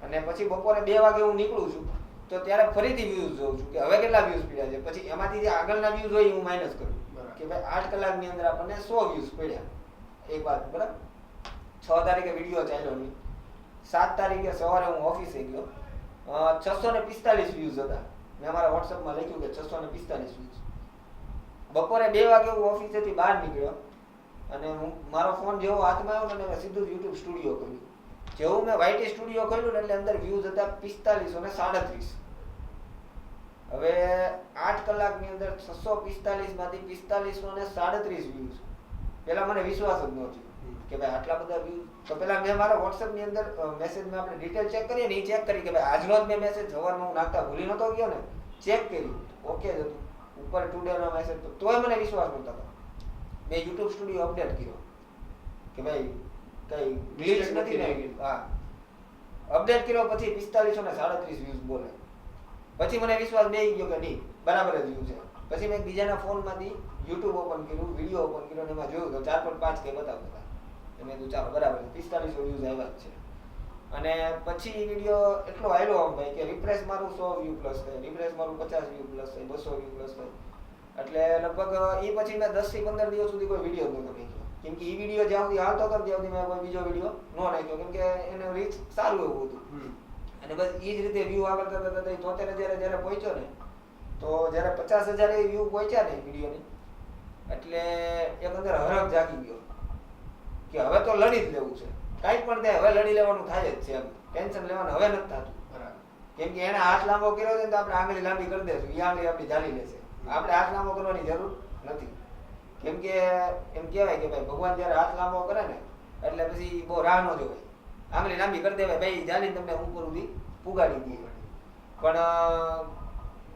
અને પછી બપોરે 2 વાગે હું નીકળું છું તો ત્યારે ફરીથી વ્યૂઝ જોઉં છું કે હવે કેટલા વ્યૂઝ પડ્યા છે. પછી એમાંથી જે આગળના વ્યૂઝ હોય હું માઇનસ કરું કે ભાઈ 8 કલાકની અંદર આપણને 100 વ્યૂઝ પડ્યા. એક વાત બરાબર. 6 તારીખે વિડીયો ચાલ્યો નહીં. 7 તારીખે સવારે હું ઓફિસે ગયો, 645 વ્યૂઝ હતા. મેં મારા વોટ્સઅપમાં લખ્યું કે 645 વ્યૂઝ. બપોરે 2 વાગે હું ઓફિસેથી બહાર નીકળ્યો અને મારો ફોન જેવો હાથમાં આવ્યો ને મેં સીધું યુટ્યુબ સ્ટુડિયો ખોલ્યું. જેવું મેં વાયટી સ્ટુડિયો ખોલ્યું ને એટલે અંદર વ્યૂઝ હતા 4537. હવે 8 કલાકની અંદર 645 માંથી 4537 વ્યૂઝ. પેલા મને વિશ્વાસ જ નહોતો કે ભાઈ આટલા બધા વ્યૂઝ. તો પેલા મેં મારા વોટ્સએપની અંદર મેસેજમાં આપણે ડિટેલ ચેક કરીએ ને, એ ચેક કરી કે ભાઈ આજનો જ મેં મેસેજ સવારમાં હું નાખતા ભૂલી નતો ગયો ને, ચેક કર્યું ઓકે જ હતું. ઉપર ટુડેનો મેસેજ તોય મને વિશ્વાસ નહોતો. મેં યુટ્યુબ સ્ટુડિયો અપડેટ કર્યો કે ભાઈ કઈ ગ્લિચ નથી ને. હા, અપડેટ કર્યો પછી 4537 વ્યૂઝ બોલે. પછી મને વિશ્વાસ બેસી ગયો કે નહીં બરાબર જ વ્યૂ છે. પછી મેં બીજાના ફોનમાંથી યુટ્યુબ ઓપન કર્યું, વિડીયો ઓપન કર્યો અને એમાં જોયું તો 4.5K બતાવતા હતા. મેં કીધું ચાલો બરાબર 4500 વ્યૂઝ આવ્યા જ છે. અને પછી વિડીયો એટલો આવ્યો આમ ભાઈ કે રિફ્રેશ મારું 100 વ્યૂ પ્લસ થાય, રિફ્રેશ મારું 50 વ્યૂ પ્લસ થાય, 200 વ્યૂ પ્લસ થાય. એટલે લગભગ એ પછી મેં 10 થી 15 દિવસ સુધી કોઈ વિડીયો નહોતો નાખ્યો. કેમ કે એ વિડીયો જ્યાં સુધી હાલતો હતો ત્યાં સુધી મેં કોઈ બીજો વિડીયો ન નાખ્યો, કેમ કે એનું રીચ સારું એવું હતું. અને બસ એ જ રીતે વ્યૂ આગળ કરતા 73,000 જ્યારે પહોંચ્યો ને, તો જ્યારે 50,000 એ વ્યૂ પહોંચ્યા ને વિડીયોની, એટલે એક અંદર હરખ જાગી ગયો કે હવે તો લડી જ લેવું છે. કાંઈક પણ થાય હવે લડી લેવાનું થાય જ છે. એમ ટેન્શન લેવાનું હવે નથી થતું. કેમ કે એને હાથ લાંબો કર્યો છે ને તો આપણે આંગળી લાંબી કરી દઈશું, એ આંગળી આપણી ઝાલી લેશે. આપણે હાથ લાંબો કરવાની જરૂર નથી. કેમ કે એમ કહેવાય કે ભાઈ ભગવાન જ્યારે હાથ લાંબો કરે ને એટલે પછી બહુ રાહ ન જોવાય, આંગળી લાંબી કરી દેવાય, ભાઈ ઝાલીને તમને ઉપરથી પુગાડી દઈએ. પણ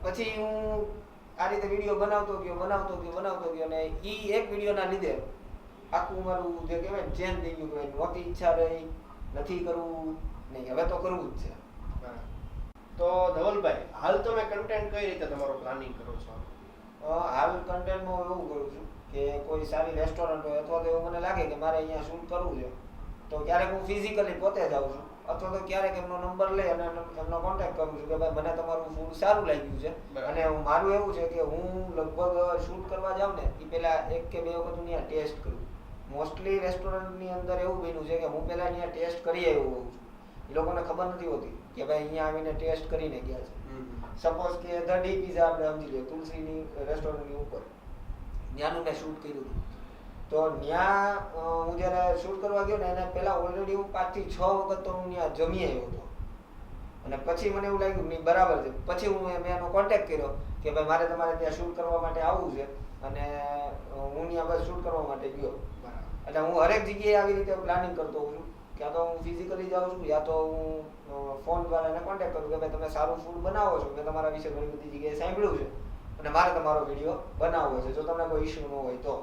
પછી હું આ રીતે વિડીયો બનાવતો ગયો અને એ એક વિડીયોના લીધે આખું મારું જે કહેવાય ને ચેન્જ થઈ ગયું કે નહોતી ઈચ્છા રહી, નથી કરવું નહીં, હવે તો કરવું જ છે. તો ધવલભાઈ, હાલ તમે કન્ટેન્ટ કઈ રીતે તમારો પ્લાનિંગ કરો છો? હાલ કન્ટેન્ટમાં એવું કરું છું કે કોઈ સારી રેસ્ટોરન્ટ હોય અથવા તો એવું મને લાગે કે મારે અહીંયા શૂટ કરવું છે તો ક્યારેક હું ફિઝિકલી પોતે જાઉં છું અથવા તો ક્યારેક એમનો નંબર લઈ અને એમનો કોન્ટેક્ટ કરું છું કે ભાઈ મને તમારું ફૂડ સારું લાગ્યું છે. અને મારું એવું છે કે હું લગભગ શૂટ કરવા જાઉં ને એ પહેલા 1 કે 2 વખત હું ત્યાં ટેસ્ટ કરું. મોસ્ટલી રેસ્ટોરન્ટની અંદર એવું બન્યું છે કે હું પહેલા ત્યાં ટેસ્ટ કરી આવ્યો હોઉં છું. એ લોકોને ખબર નથી હોતી કે ભાઈ અહીંયા આવીને ટેસ્ટ કરીને ગયા છે. સપોઝ કે ધ ડી પીઝા આપણે સમજી લઈએ તુલસીની રેસ્ટોરન્ટની ઉપર ત્યાંનું મેં શૂટ કર્યું હતું. તો ત્યાં હું જ્યારે શૂટ કરવા ગયો ને એને પહેલાં ઓલરેડી હું 5 થી 6 વખત તો હું ત્યાં જમી આવ્યો હતો. અને પછી મને એવું લાગ્યું નહીં બરાબર છે. પછી મેં એનો કોન્ટેક્ટ કર્યો કે ભાઈ મારે તમારે ત્યાં શૂટ કરવા માટે આવવું છે અને હું ત્યાં બસ શૂટ કરવા માટે ગયો. એટલે હું હરેક જગ્યાએ આવી રીતે પ્લાનિંગ કરતો હોઉં છું. ક્યાં તો હું ફિઝિકલી જાઉં છું યા તો હું ફોન દ્વારા એને કોન્ટેક્ટ કરું કે ભાઈ તમે સારું ફૂડ બનાવો છો મેં તમારા વિશે ઘણી બધી જગ્યાએ સાંભળ્યું છે અને મારે તમારો વિડીયો બનાવવો છે જો તમને કોઈ ઇશ્યુ ન હોય તો.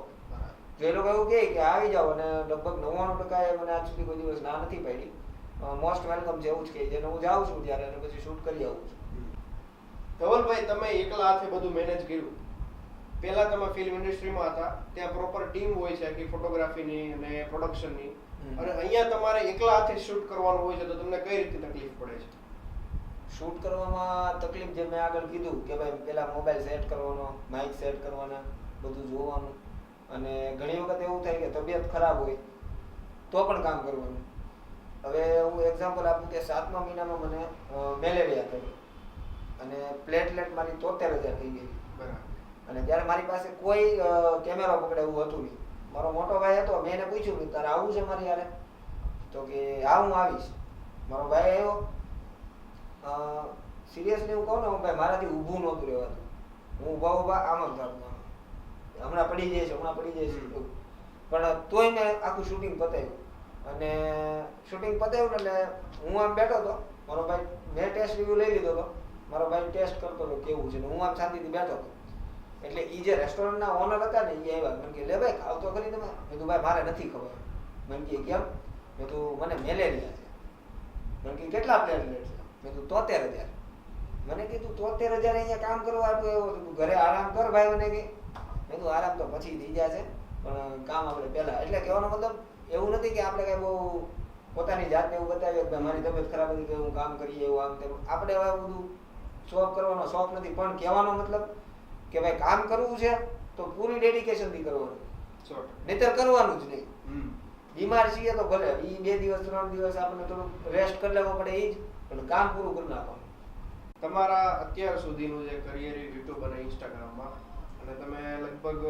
જો એ લોકો એવું કહે કે આવી જાઓ અને લગભગ 99% મને આજ સુધી કોઈ દિવસ ના નથી પાડી. મોસ્ટ વેલકમ છે એવું જ કહે જેને હું જાઉં છું ત્યારે અને પછી શૂટ કરી આવું છું. ધવલભાઈ તમે એકલા હાથે બધું મેનેજ કર્યું. પહેલા તમે ફિલ્મ ઇન્ડસ્ટ્રીમાં હતા ત્યાં પ્રોપર ટીમ હોય છે કે ફોટોગ્રાફીની અને પ્રોડક્શનની અને અહીંયા તમારે એકલા હાથે શૂટ કરવાનું હોય છે તો તમને કઈ રીતે તકલીફ પડે છે? શૂટ કરવામાં તકલીફ જે મેં આગળ કીધું કે ભાઈ પહેલા મોબાઈલ સેટ કરવાનો માઇક સેટ કરવાના બધું જોવાનું અને ઘણી વખત એવું થાય કે તબિયત ખરાબ હોય તો પણ કામ કરવાનું. હવે હું એક્ઝામ્પલ આપું કે 7મા મહિનામાં મને મેલેરિયા થયો અને પ્લેટલેટ મારી 73,000 થઈ ગઈ. અને ત્યારે મારી પાસે કોઈ કેમેરો પકડે એવું હતું નહીં. મારો મોટો ભાઈ હતો મેં એને પૂછ્યું કે તારે આવવું છે મારી યારે તો કે હા હું આવીશ. મારો ભાઈ આવ્યો સિરિયસલી હું કહું ને હું ભાઈ મારાથી ઊભું નહોતું રહેવાતું. હું ઊભા આમ જ કરતો હમણાં પડી જઈશ પણ તોય મેં આખું શૂટિંગ પતાવ્યું અને શૂટિંગ પતાવ્યું એટલે હું આમ બેઠો હતો મારો ભાઈ મેં ટેસ્ટ રિવ્યુ લઈ લીધો હતો મારો ભાઈ ટેસ્ટ કરતો હતો કેવું છે ને હું આમ શાંતિથી બેઠો હતો. એટલે એ જે રેસ્ટોરન્ટના ઓનર હતા ને એ આવ્યા મને કે લે ભાઈ ખાવ તો ખરી તમે. મેં કીધું ભાઈ મારે નથી ખબર. મને કહે કેમ? મેં કીધું મને મેલેરિયા છે. મને કહે કેટલા પ્લેટલેટ છે? મેં કીધું 73,000. મને કીધું 73,000 અહીંયા કામ કરવા આટલું એવું હતું ઘરે આરામ કર ભાઈ મને કે. મેં કીધું આરામ તો પછી થઈ જશે પણ કામ આપણે પહેલા. એટલે કહેવાનો મતલબ એવું નથી કે આપણે કઈ બહુ પોતાની જાતને એવું બતાવીએ કે મારી તબિયત ખરાબ હતી કે હું કામ કરીએ એવું આમ તેમ. આપણે હવે બધું શોખ કરવાનો શોખ નથી પણ કહેવાનો મતલબ કે ભાઈ કામ કરવું છે તો પૂરી ડેડિકેશનથી કરવાનું નહીતર કરવાનું જ નહીં. બીમાર છીએ તો ભલે એ 2 દિવસ 3 દિવસ આપણને થોડું રેસ્ટ કરી લેવો પડે એ જ પણ કામ પૂરું કરી નાખવાનું. તમારા અત્યાર સુધીનું જે કરિયર યુટ્યુબ અને ઇન્સ્ટાગ્રામમાં અને તમે લગભગ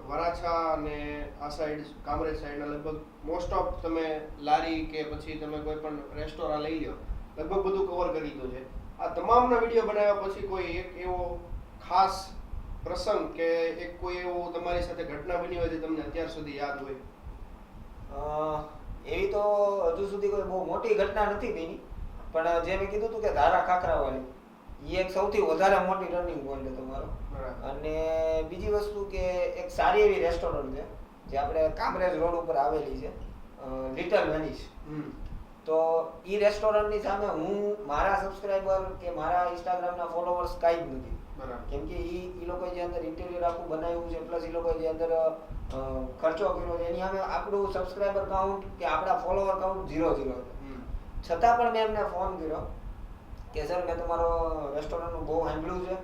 વરાછા અને આ સાઈડ કામરેજ સાઈડના લગભગ મોસ્ટ ઓફ તમે લારી કે પછી તમે કોઈ પણ રેસ્ટોરન્ટ લઈ લો લગભગ બધું કવર કરી લીધું છે. આ તમામના વિડીયો બનાવ્યા પછી કોઈ એક એવો ખાસ પ્રસંગ કે એક કોઈ એવો તમારી સાથે ઘટના બની હોય જે તમને અત્યાર સુધી યાદ હોય? એવી તો હજુ સુધી કોઈ બહુ મોટી ઘટના નથી બની પણ જે મેં કીધું હતું કે ધારા ખાખરાવાળી એ એક સૌથી વધારે મોટી ટર્નિંગ પોઈન્ટ હતો મારો. અને બીજી વસ્તુ કે એક સારી એવી રેસ્ટોરન્ટ છે જે આપણે કામરેજ રોડ ઉપર આવેલી છે લિટલ વેનિશ. તો એ રેસ્ટોરન્ટની સામે હું મારા સબસ્ક્રાઇબર કે મારા ઇન્સ્ટાગ્રામના ફોલોવર્સ કાંઈ જ નથી. કેમ કે એ લોકોએ જે અંદર ઇન્ટિરિયર આખું બનાવ્યું છે પ્લસ એ લોકોએ જે અંદર ખર્ચો કર્યો છે એની સામે આપણું સબસ્ક્રાઇબર કાઉન્ટ કે આપણા ફોલોવર કાઉન્ટ 0 છે. છતાં પણ મેં એમને ફોન કર્યો કે સર મેં તમારો રેસ્ટોરન્ટનું બહુ સાંભળ્યું છે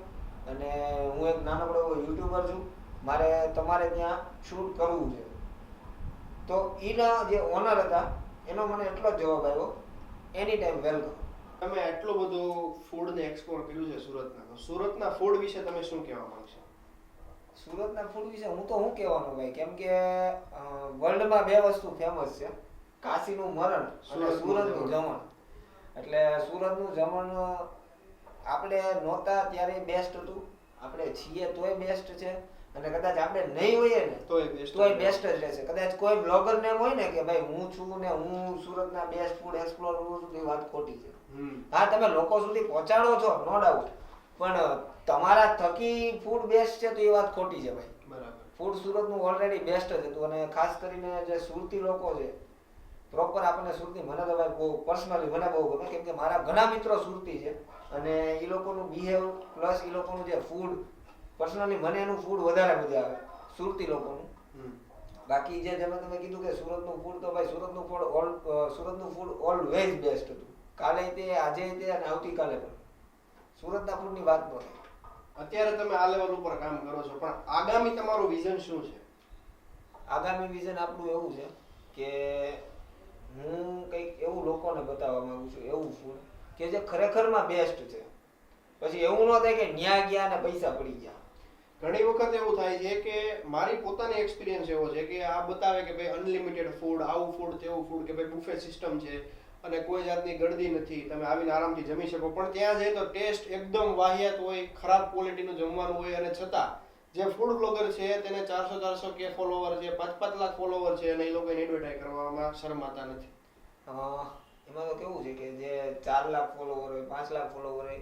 અને હું એક નાનકડો યુટ્યુબર છું મારે તમારે ત્યાં શૂટ કરવું છે. તો એના જે ઓનર હતા એનો મને એટલો જ જવાબ આવ્યો એની ટાઈમ વેલકમ. તમે એટલું બધું ફૂડને એક્સપ્લોર કર્યું છે સુરતના તો સુરતના ફૂડ વિશે તમે શું કહેવા માંગશો? સુરતના ફૂડ વિશે હું કહેવાનું ભાઈ કેમ કે વર્લ્ડમાં 2 વસ્તુ ફેમસ છે કાશીનું મરણ અને સુરતનું જમણ. એટલે સુરતનું જમણ આપણે નહોતા ત્યારે બેસ્ટ હતું આપણે છીએ તોય બેસ્ટ છે અને કદાચ આપણે નહીં હોઈએ ને તોય બેસ્ટ જ રહેશે. કદાચ કોઈ બ્લોગર ને એમ હોય ને કે ભાઈ હું છું ને હું સુરતના બેસ્ટ ફૂડ એક્સપ્લોર કરું છું તો એ વાત ખોટી છે. હા તમે લોકો સુધી પહોંચાડો છો નો ડાઉટ પણ તમારા થકી ફૂડ બેસ્ટ છે તો એ વાત ખોટી છે ભાઈ. બરાબર. ફૂડ સુરતનું ઓલરેડી બેસ્ટ જ હતું અને ખાસ કરીને જે સુરતી લોકો છે પ્રોપર આપણને સુરતી મને તો ભાઈ બહુ પર્સનલી મને બહુ ગમે કેમ કે મારા ઘણા મિત્રો સુરતી છે અને એ લોકોનું બિહેવ પ્લસ એ લોકોનું જે ફૂડ પર્સનલી મને એનું ફૂડ વધારે મજા આવે સુરતી લોકોનું. બાકી જે તમે કીધું કે સુરતનું ફૂડ, તો ભાઈ સુરતનું ફૂડ ઓલવેઝ બેસ્ટ હતું. કાલે તે, આજે તે અને આવતીકાલે પણ સુરતના ફૂડની વાત ન થાય. અત્યારે તમે આ લેવલ ઉપર કામ કરો છો, પણ આગામી તમારું વિઝન શું છે? આગામી વિઝન આપણું એવું છે કે હું કંઈક એવું લોકોને બતાવવા માંગુ છું, એવું ફૂડ કે જે ખરેખરમાં બેસ્ટ છે. પછી એવું ન થાય કે ન્યા ગયા ને પૈસા પડી ગયા. ઘણી વખત એવું થાય છે કે મારી પોતાની એક્સપિરિયન્સ એવો છે કે આ બતાવે કે ભાઈ અનલિમિટેડ ફૂડ, આવું ફૂડ, તેવું ફૂડ, કે ભાઈ બુફે સિસ્ટમ છે અને કોઈ જાતની ગળદી નથી, તમે આવીને આરામથી જમી શકો. પણ ત્યાં જઈએ તો ટેસ્ટ એકદમ વાહિયાત હોય, ખરાબ ક્વોલિટીનું જમવાનું હોય, અને છતાં જે ફૂડ બ્લોગર છે તેને 400 કે ફોલોવર છે, 5 લાખ ફોલોવર છે, અને એ લોકો એડવર્ટાઇઝ કરવામાં શરમાતા નથી. એમાં તો કેવું છે કે જે 4 લાખ ફોલોવર હોય, 5 લાખ ફોલોવર હોય,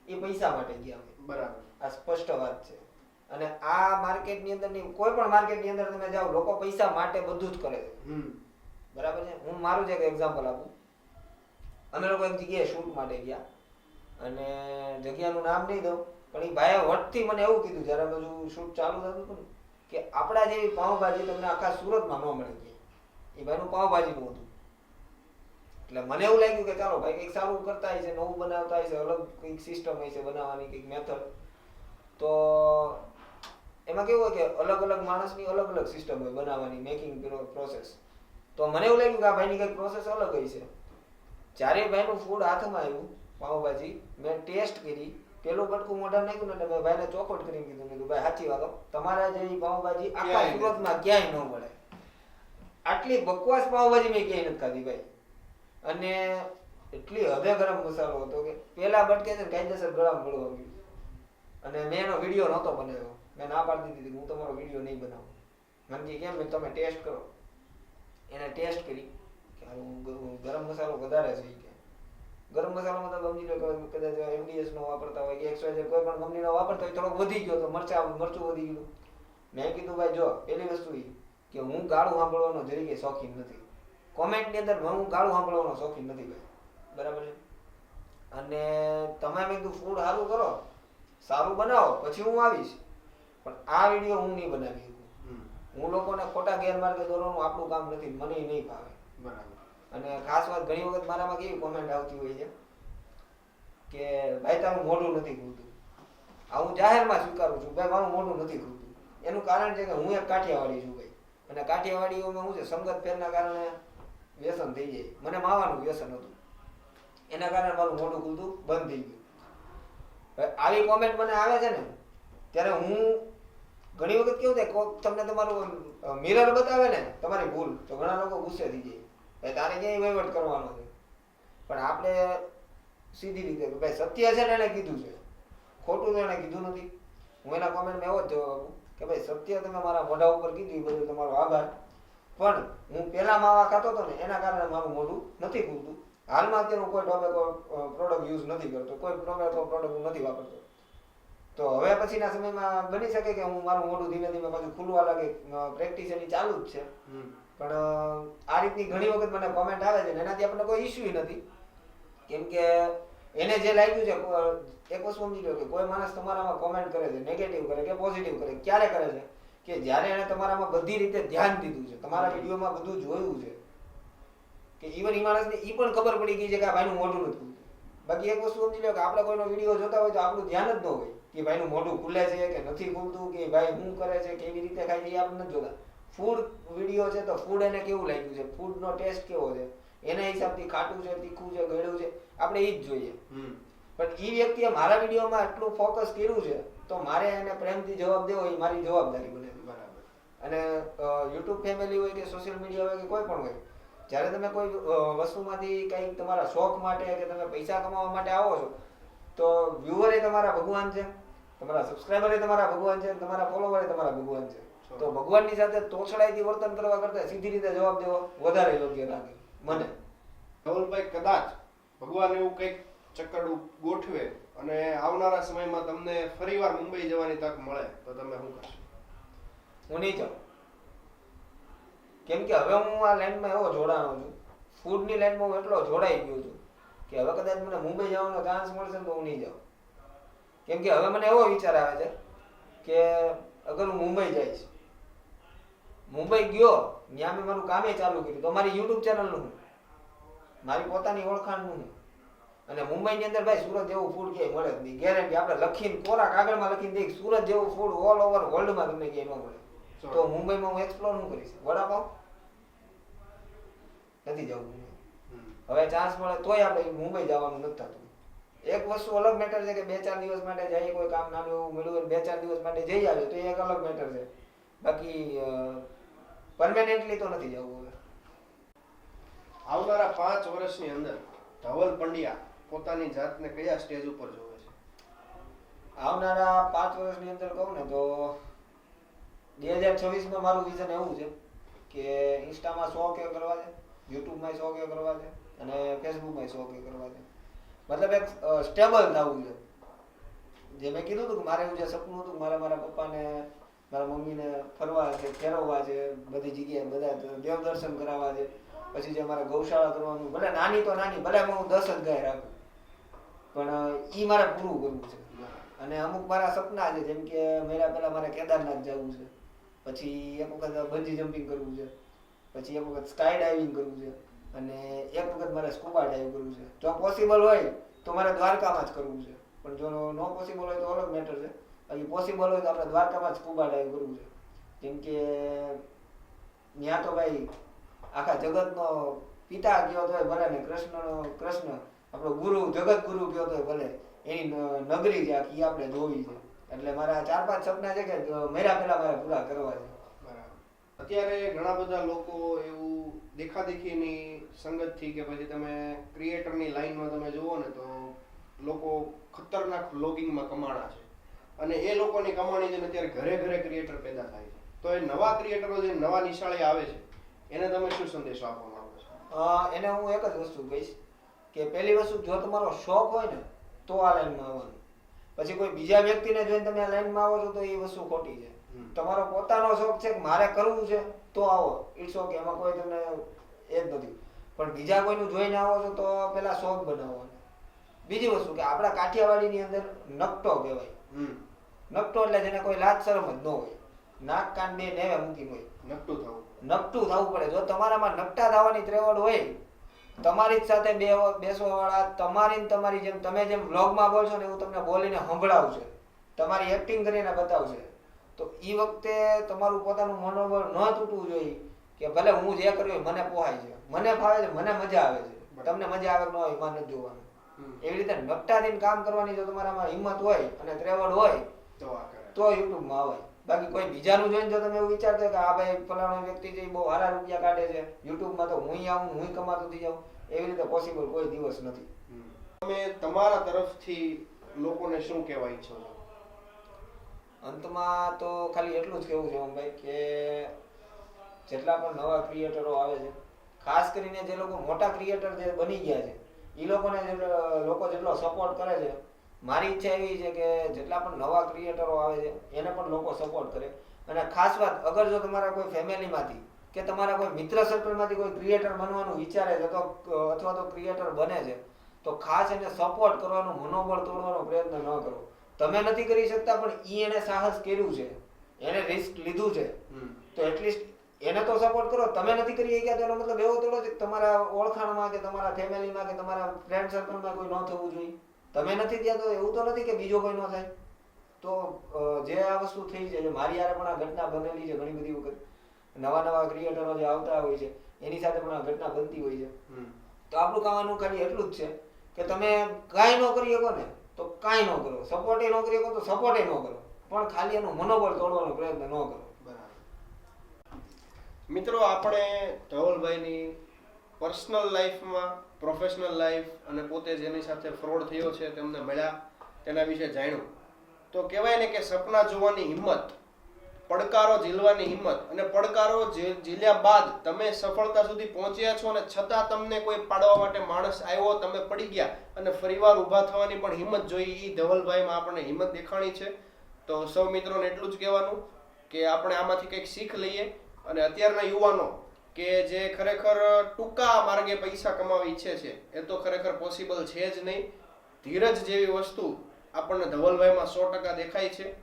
એ પૈસા માટે ગયા હોય. બરાબર, આ સ્પષ્ટ વાત છે. અને આ માર્કેટની અંદરની કોઈ પણ માર્કેટની અંદર તમે જાઓ, લોકો પૈસા માટે બધું જ કરે છે. બરાબર છે. હું મારું જ એક એક્ઝામ્પલ આપું. અમે લોકો એક જગ્યાએ શૂટ માટે ગયા, અને જગ્યાનું નામ નહીં દઉં, પણ એ ભાઈએ વટથી મને એવું કીધું જ્યારે બધું શૂટ ચાલુ થતું હતું કે આપણા જેવી પાઉંભાજી તમને આખા સુરતમાં ન મળે. એ ભાઈનું પાઉંભાજીનું હતું. એટલે મને એવું લાગ્યું કે ચાલો ભાઈ કંઈક સારું કરતા હોય છે, નવું બનાવતા હોય છે, અલગ કંઈક સિસ્ટમ હોય છે બનાવવાની, કંઈક મેથડ. તો એમાં કેવું હોય કે અલગ અલગ માણસની અલગ અલગ સિસ્ટમ હોય બનાવવાની, મેકિંગ પ્રોસેસ. તો મને એવું લાગ્યું કે આ ભાઈની કંઈક પ્રોસેસ અલગ હોય છે. જ્યારે ભાઈનું ફૂડ હાથમાં આવ્યું, પાઉંભાજી, મેં ટેસ્ટ કરી, પેલું બટકું મોઢા નાખ્યું ને મેં ભાઈને ચોખવટ કરીને કીધું, ભાઈ સાચી વાત, તમારા જેવી પાઉંભાજી આખા સુરતમાં ક્યાંય ન મળે. આટલી બકવાસ પાઉંભાજી મેં ક્યાંય નથી ખાધી ભાઈ. અને એટલી હદે ગરમ મસાલો હતો કે પેલા બટકે છે ને કાયદેસર ગળામાં ગળવા ગયું. અને મેં એનો વિડીયો નહોતો બનાવ્યો, મેં ના પાડી દીધી, હું તમારો વિડીયો નહીં બનાવું. મને કે કેમ, તમે ટેસ્ટ કરો. એને ટેસ્ટ કરી કે ગરમ મસાલો વધારે છે. કે ગરમ મસાલામાં તમે સમજી લો કે કદાચ MDS નો વાપરતા હોય કે XYZ કોઈ પણ કંપનીનો વાપરતા હોય, થોડોક વધી ગયો તો મરચું વધી ગયું. મેં કીધું ભાઈ જો, પેલી વસ્તુ એ કે હું ગાળું સાંભળવાનો જરીકે શોખીન નથી. કોમેન્ટની અંદર હું ગાળું સાંભળવાનો શોખીન નથી ભાઈ. બરાબર છે. અને તમે મેં કીધું ફૂડ સારું કરો, સારું બનાવો, પછી હું આવીશ. પણ આ વિડીયો હું નહીં બનાવી શકું. હું લોકોને ખોટા ગેરમાર્ગે દોરવાનું આપણું કામ નથી, મને નહીં ભાવે. બરાબર. અને ખાસ વાત, ઘણી વખત મારામાં કેવી કોમેન્ટ આવતી હોય છે કે ભાઈ તારું મોઢું નથી ખુલતું. આ હું જાહેરમાં સ્વીકારું છું, ભાઈ મારું મોઢું નથી ખુલતું. એનું કારણ છે કે હું એક કાઠિયાવાડી છું ભાઈ. અને કાઠિયાવાડીઓમાં શું છે, સંગત ફેરના કારણે વ્યસન થઈ જાય. મને માવાનું વ્યસન હતું, એના કારણે મારું મોઢું ખુલતું બંધ થઈ ગયું. આવી કોમેન્ટ મને આવે છે ને, ત્યારે હું ઘણી વખત કેવું થાય, તમને તમારું મિરર બતાવે ને તમારી ભૂલ, તો ઘણા લોકો ગુસ્સે થઈ જાય, ભાઈ તારે ક્યાંય વહીવટ કરવાનો છે. પણ આપણે સીધી રીતે ભાઈ સત્ય છે ને એને કીધું છે, ખોટું તો એને કીધું નથી. હું એના કોમેન્ટમાં એવો જ જવાબ આપું કે ભાઈ સત્ય તમે મારા મોઢા ઉપર કીધું, બધું તમારો આભાર. પણ હું પેલા માવા ખાતો હતો ને એના કારણે મારું મોઢું નથી ખુલતું. હાલમાં અત્યારે હું કોઈ ટોબેકો પ્રોડક્ટ યુઝ નથી કરતો, કોઈ ટોબેકો પ્રોડક્ટ હું નથી વાપરતો. તો હવે પછીના સમયમાં બની શકે કે હું મારું મોઢું ધીમે ધીમે પાછું ખુલવા લાગે. પ્રેક્ટિસ એની ચાલુ જ છે. પણ આ રીતની ઘણી વખત મને કોમેન્ટ આવે છે, એનાથી આપણને કોઈ ઇસ્યુ નથી. કેમ કે એને જે લાગ્યું છે, એક વસ્તુ સમજી લો કે કોઈ માણસ તમારામાં કોમેન્ટ કરે છે, નેગેટિવ કરે કે પોઝિટિવ કરે, ક્યારે કરે છે કે જ્યારે એને તમારામાં બધી રીતે ધ્યાન દીધું છે, તમારા વિડીયોમાં બધું જોયું છે, કે ઇવન એ માણસને એ પણ ખબર પડી ગઈ છે કે આ ભાઈનું મોઢું નથી ખુલતું. બાકી એક વસ્તુ સમજી લો કે આપણે કોઈનો વિડીયો જોતા હોય તો આપણું ધ્યાન જ ન હોય કે ભાઈનું મોઢું ખુલે છે કે નથી ખુલતું, કે ભાઈ શું કરે છે, કેવી રીતે ખાય છે, એ આપણે નથી જોતા. ફૂડ વિડીયો છે તો ફૂડ એને કેવું લાગ્યું છે, ફૂડનો ટેસ્ટ કેવો છે, એના હિસાબથી ખાટું છે, તીખું છે, ગળ્યું છે, આપણે એ જ જોઈએ. પણ એ વ્યક્તિએ મારા વિડીયોમાં આટલું ફોકસ કર્યું છે તો મારે એને પ્રેમથી જવાબ દેવો એ મારી જવાબદારી બને. બરાબર. અને યુટ્યુબ ફેમિલી હોય કે સોશિયલ મીડિયા હોય કે કોઈ પણ હોય, જ્યારે તમે કોઈ વસ્તુમાંથી કંઈક તમારા શોખ માટે કે તમે પૈસા કમાવા માટે આવો છો, તો વ્યુઅર એ તમારા ભગવાન છે, તમારા સબસ્ક્રાઈબર એ તમારા ભગવાન છે, તમારા ફોલોવર એ તમારા ભગવાન છે. તો ભગવાનની સાથે તોછડાઈથી વર્તન કરવા કરતા સીધી રીતે જવાબ દેવો વધારે યોગ્ય લાગે મને. ધવલભાઈ, કદાચ ભગવાન એવું કંઈક ચક્કરડું ગોઠવે અને આવનારા સમયમાં તમને ફરીવાર મુંબઈ જવાની તક મળે તો તમે શું કરશો? હું નહીં જાઉં. કેમ કે હવે હું આ લાઈનમાં એવો જોડાણો છું, ફૂડની લાઈનમાં હું એટલો જોડાઈ ગયો છું કે હવે કદાચ મને મુંબઈ જવાનો ચાન્સ મળશે તો હું નહીં જાઉં. કેમ કે હવે મને એવો વિચાર આવે છે કે અગર હું મુંબઈ જઈશ મુંબઈ ગયો ત્યાં મેં મારું કામે ચાલુ કર્યું તો મારી યુટ્યુબ ચેનલનું મારી પોતાની ઓળખાણનું અને મુંબઈની અંદર ભાઈ સુરત જેવું ફૂડ ક્યાંય મળે જ નહીં ગેરંટી આપણે લખીને કોરા કાગળમાં લખીને દઈએ સુરત જેવું ફૂડ ઓલ ઓવર વર્લ્ડમાં તમને ક્યાંય ન મળે તો મુંબઈમાં હું એક્સપ્લોર શું કરીશ વડાપાવ નથી જવું હવે ચાન્સ મળે તોય આપણે મુંબઈ જવાનું નથી થતું એક વસ્તુ અલગ મેટર છે કે 2-4 દિવસ માટે જઈએ કોઈ કામ નાનું એવું મળ્યું 2-4 દિવસ માટે જઈ આવે તો એ એક અલગ મેટર છે બાકી પરમેનન્ટલી તો નથી જવું હવે આવનારા 5 વર્ષની અંદર ધવલ પંડ્યા પોતાની જાતને કયા સ્ટેજ ઉપર જોવે છે? આવનારા 5 વર્ષની અંદર કહું ને તો 2026માં મારું વિઝન એવું છે કે ઇન્સ્ટામાં 100K કરવા છે, યુટ્યુબમાં 100K કરવા છે અને ફેસબુકમાં 100K કરવા છે. મતલબ એક સ્ટેબલ થવું છે. જે મેં કીધું હતું કે મારે એવું જે સપનું હતું મારે મારા પપ્પાને મારા મમ્મીને ફરવા છે, ફેરવવા છે, બધી જગ્યાએ બધા દેવ દર્શન કરાવવા છે. પછી જે મારે ગૌશાળા કરવાનું ભલે નાની તો નાની ભલે હું 10 જ ગાય રાખું પણ ઈ મારે પૂરું કરવું છે. અને અમુક મારા સપના છે જેમ કે મેરા પહેલા મારે કેદારનાથ જવું છે, પછી એક વખત બંજી જમ્પિંગ કરવું છે, પછી એક વખત સ્કાય ડાઇવિંગ કરવું છે અને એક વખત મારે સ્કૂબા ડાઇવ કરવું છે. જો પોસિબલ હોય તો મારે દ્વારકામાં જ કરવું છે પણ જો નો પોસિબલ હોય તો અલગ મેટર છે. બાકી પોસિબલ હોય તો આપણે દ્વારકામાં જ સ્કૂબા ડાઇવ કરવું છે કેમ કે ત્યાં તો ભાઈ આખા જગતનો પિતા કયો તો ભલે ને કૃષ્ણ આપણો ગુરુ જગત ગુરુ કયો તો ભલે એની નગરી છે આખી આપણે જોવી છે. એટલે મારા 4-5 સપના છે કે મેરા પહેલા મારે પૂરા કરવા છે. અત્યારે ઘણા બધા લોકો એવું દેખાદેખીની સંગતથી કે પછી તમે ક્રિએટરની લાઈનમાં તમે જુઓ ને તો લોકો ખતરનાક વ્લોગિંગમાં કમાણા છે અને એ લોકોની કમાણી છે ને અત્યારે ઘરે ઘરે ક્રિએટર પેદા થાય છે. તો એ નવા ક્રિએટરો જે નવા નિશાળે આવે છે એને તમે શું સંદેશો આપવા માંગો છો? એને હું એક જ વસ્તુ કહીશ કે પહેલી વસ્તુ જો તમારો શોખ હોય ને તો આ લાઈનમાં આવવાનું. પછી કોઈ બીજા વ્યક્તિને જોઈને તમે આ લાઈનમાં આવો છો તો એ વસ્તુ ખોટી છે. તમારો પોતાનો શોખ છે કે મારે કરવું છે તો આવો, ઇટ્સ ઓકે, એમાં કોઈ તમને એ જ નથી. પણ બીજા કોઈનું જોઈને આવો છો તો પેલા શોખ બનાવવાનો. બીજી વસ્તુ કે આપણા કાઠિયાવાડીની અંદર નકટો કહેવાય. નકટો એટલે જેને કોઈ લાજ શરમ જ ન હોય, નાક કાન બે નેવે મૂકીને હોય. નકટું થવું પડે. જો તમારામાં નકટા થવાની ત્રેવડ હોય, તમારી જ સાથે બેસવા વાળા તમારી જેમ તમે જેમ વ્લોગમાં બોલશો ને એવું તમને બોલીને સંભળાવશે, તમારી એક્ટિંગ કરીને બતાવશે, તો એ વખતે તમારું પોતાનું મનોબળ ન તૂટવું જોઈએ કે ભલે હું જે કર્યું મને પોહાય છે, મને ફાવે છે, મને મજા આવે છે. તમને મજા આવે ન હોય એમાં નથી જોવાનું. એવી રીતે નકટાથી કામ કરવાની જો તમારામાં હિંમત હોય અને ત્રેવડ હોય તો યુટ્યુબમાં આવે. બાકી કોઈ બીજાનું જોઈને જો તમે એવું વિચારતો કે આ ભાઈ ફલાણો વ્યક્તિ છે બહુ સારા રૂપિયા કાઢે છે યુટ્યુબમાં તો હું આવું હું કમાતો થઈ જાઉં, એવી રીતે પોસિબલ કોઈ દિવસ નથી. તમે તમારા તરફથી લોકોને શું કહેવા ઈચ્છો છો? અંતમાં તો ખાલી એટલું જ કહેવું છે ભાઈ કે જેટલા પણ નવા ક્રિએટરો આવે છે, ખાસ કરીને જે લોકો મોટા ક્રિએટર જે બની ગયા છે એ લોકોને લોકો જેટલો સપોર્ટ કરે છે, મારી ઈચ્છા એવી છે કે જેટલા પણ નવા ક્રિએટરો આવે છે એને પણ લોકો સપોર્ટ કરે. અને ખાસ વાત, અગર જો તમારા કોઈ ફેમિલીમાંથી કે તમારા કોઈ મિત્ર સર્કલમાંથી કોઈ ક્રિએટર બનવાનું વિચારે છે તો અથવા તો ક્રિએટર બને છે તો ખાસ એને સપોર્ટ કરવાનો, મનોબળ તોડવાનો પ્રયત્ન ન કરો. તમે નથી કરી શકતા પણ એને સાહસ કર્યું છે, એને રિસ્ક લીધું છે તો એટલીસ્ટ એને તો સપોર્ટ કરો. તમે નથી કરી શક્યા તો એનો મતલબ એવો થોડો છે કે તમારા ઓળખાણમાં કે તમારા ફેમિલીમાં કે તમારા ફ્રેન્ડ સર્કલમાં કોઈ ન થવું જોઈએ. તમે નથી ત્યાં તો એવું તો નથી કે બીજો કોઈ ન થાય. તો જે આ વસ્તુ થઈ છે, મારી યારે પણ આ ઘટના બનેલી છે ઘણી બધી વખત, નવા ક્રિએટરો જે આવતા હોય છે એની સાથે પણ આ ઘટના બનતી હોય છે. તો આપણું કહેવાનું ખાલી એટલું જ છે કે તમે કાંઈ ન કરી શકો ને તો કાંઈ ન કરો, સપોર્ટ ન કરી શકો તો સપોર્ટ ન કરો, પણ ખાલી એનું મનોબળ તોડવાનો પ્રયત્ન ન કરો. મિત્રો, આપણે ધવલભાઈની પર્સનલ લાઈફમાં, પ્રોફેશનલ લાઈફ અને પોતે જેની સાથે ફ્રોડ થયો છે તેમને મળ્યા, તેના વિશે જાણ્યું. તો કહેવાય ને કે સપના જોવાની હિંમત, પડકારો ઝીલવાની હિંમત અને પડકારો ઝીલ્યા બાદ તમે સફળતા સુધી પહોંચ્યા છો અને છતાં તમને કોઈ પાડવા માટે માણસ આવ્યો, તમે પડી ગયા અને ફરીવાર ઊભા થવાની પણ હિંમત જોઈ. એ ધવલભાઈમાં આપણને હિંમત દેખાણી છે. તો સૌ મિત્રોને એટલું જ કહેવાનું કે આપણે આમાંથી કંઈક શીખ લઈએ અને અત્યારના યુવાનો કે જે ખરેખર ટૂંકા માર્ગે પૈસા કમાવા ઈચ્છે છે એ તો ખરેખર પોસિબલ છે જ નહીં. ધીરજ જેવી વસ્તુ આપણને ધવલભાઈમાં 100% દેખાય છે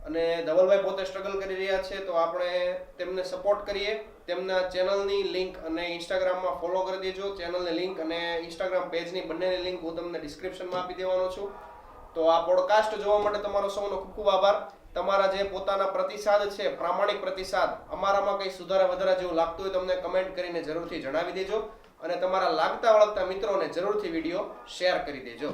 અને ધવલભાઈ પોતે સ્ટ્રગલ કરી રહ્યા છે, તો આપણે તેમને સપોર્ટ કરીએ. તેમના ચેનલની લિંક અને ઇન્સ્ટાગ્રામમાં ફોલો કરી દેજો. ચેનલની લિંક અને ઇન્સ્ટાગ્રામ પેજની બંનેની લિંક હું તમને ડિસ્ક્રિપ્શનમાં આપી દેવાનો છું. તો આ પોડકાસ્ટ જોવા માટે તમારો સૌનો ખૂબ ખૂબ આભાર. તમારા જે પોતાના પ્રતિસાદ છે, પ્રામાણિક પ્રતિસાદ, અમારામાં કંઈ સુધારા વધારા જેવું લાગતું હોય તમને કમેન્ટ કરીને જરૂરથી જણાવી દેજો અને તમારા લાગતા વળગતા મિત્રોને જરૂરથી વિડીયો શેર કરી દેજો.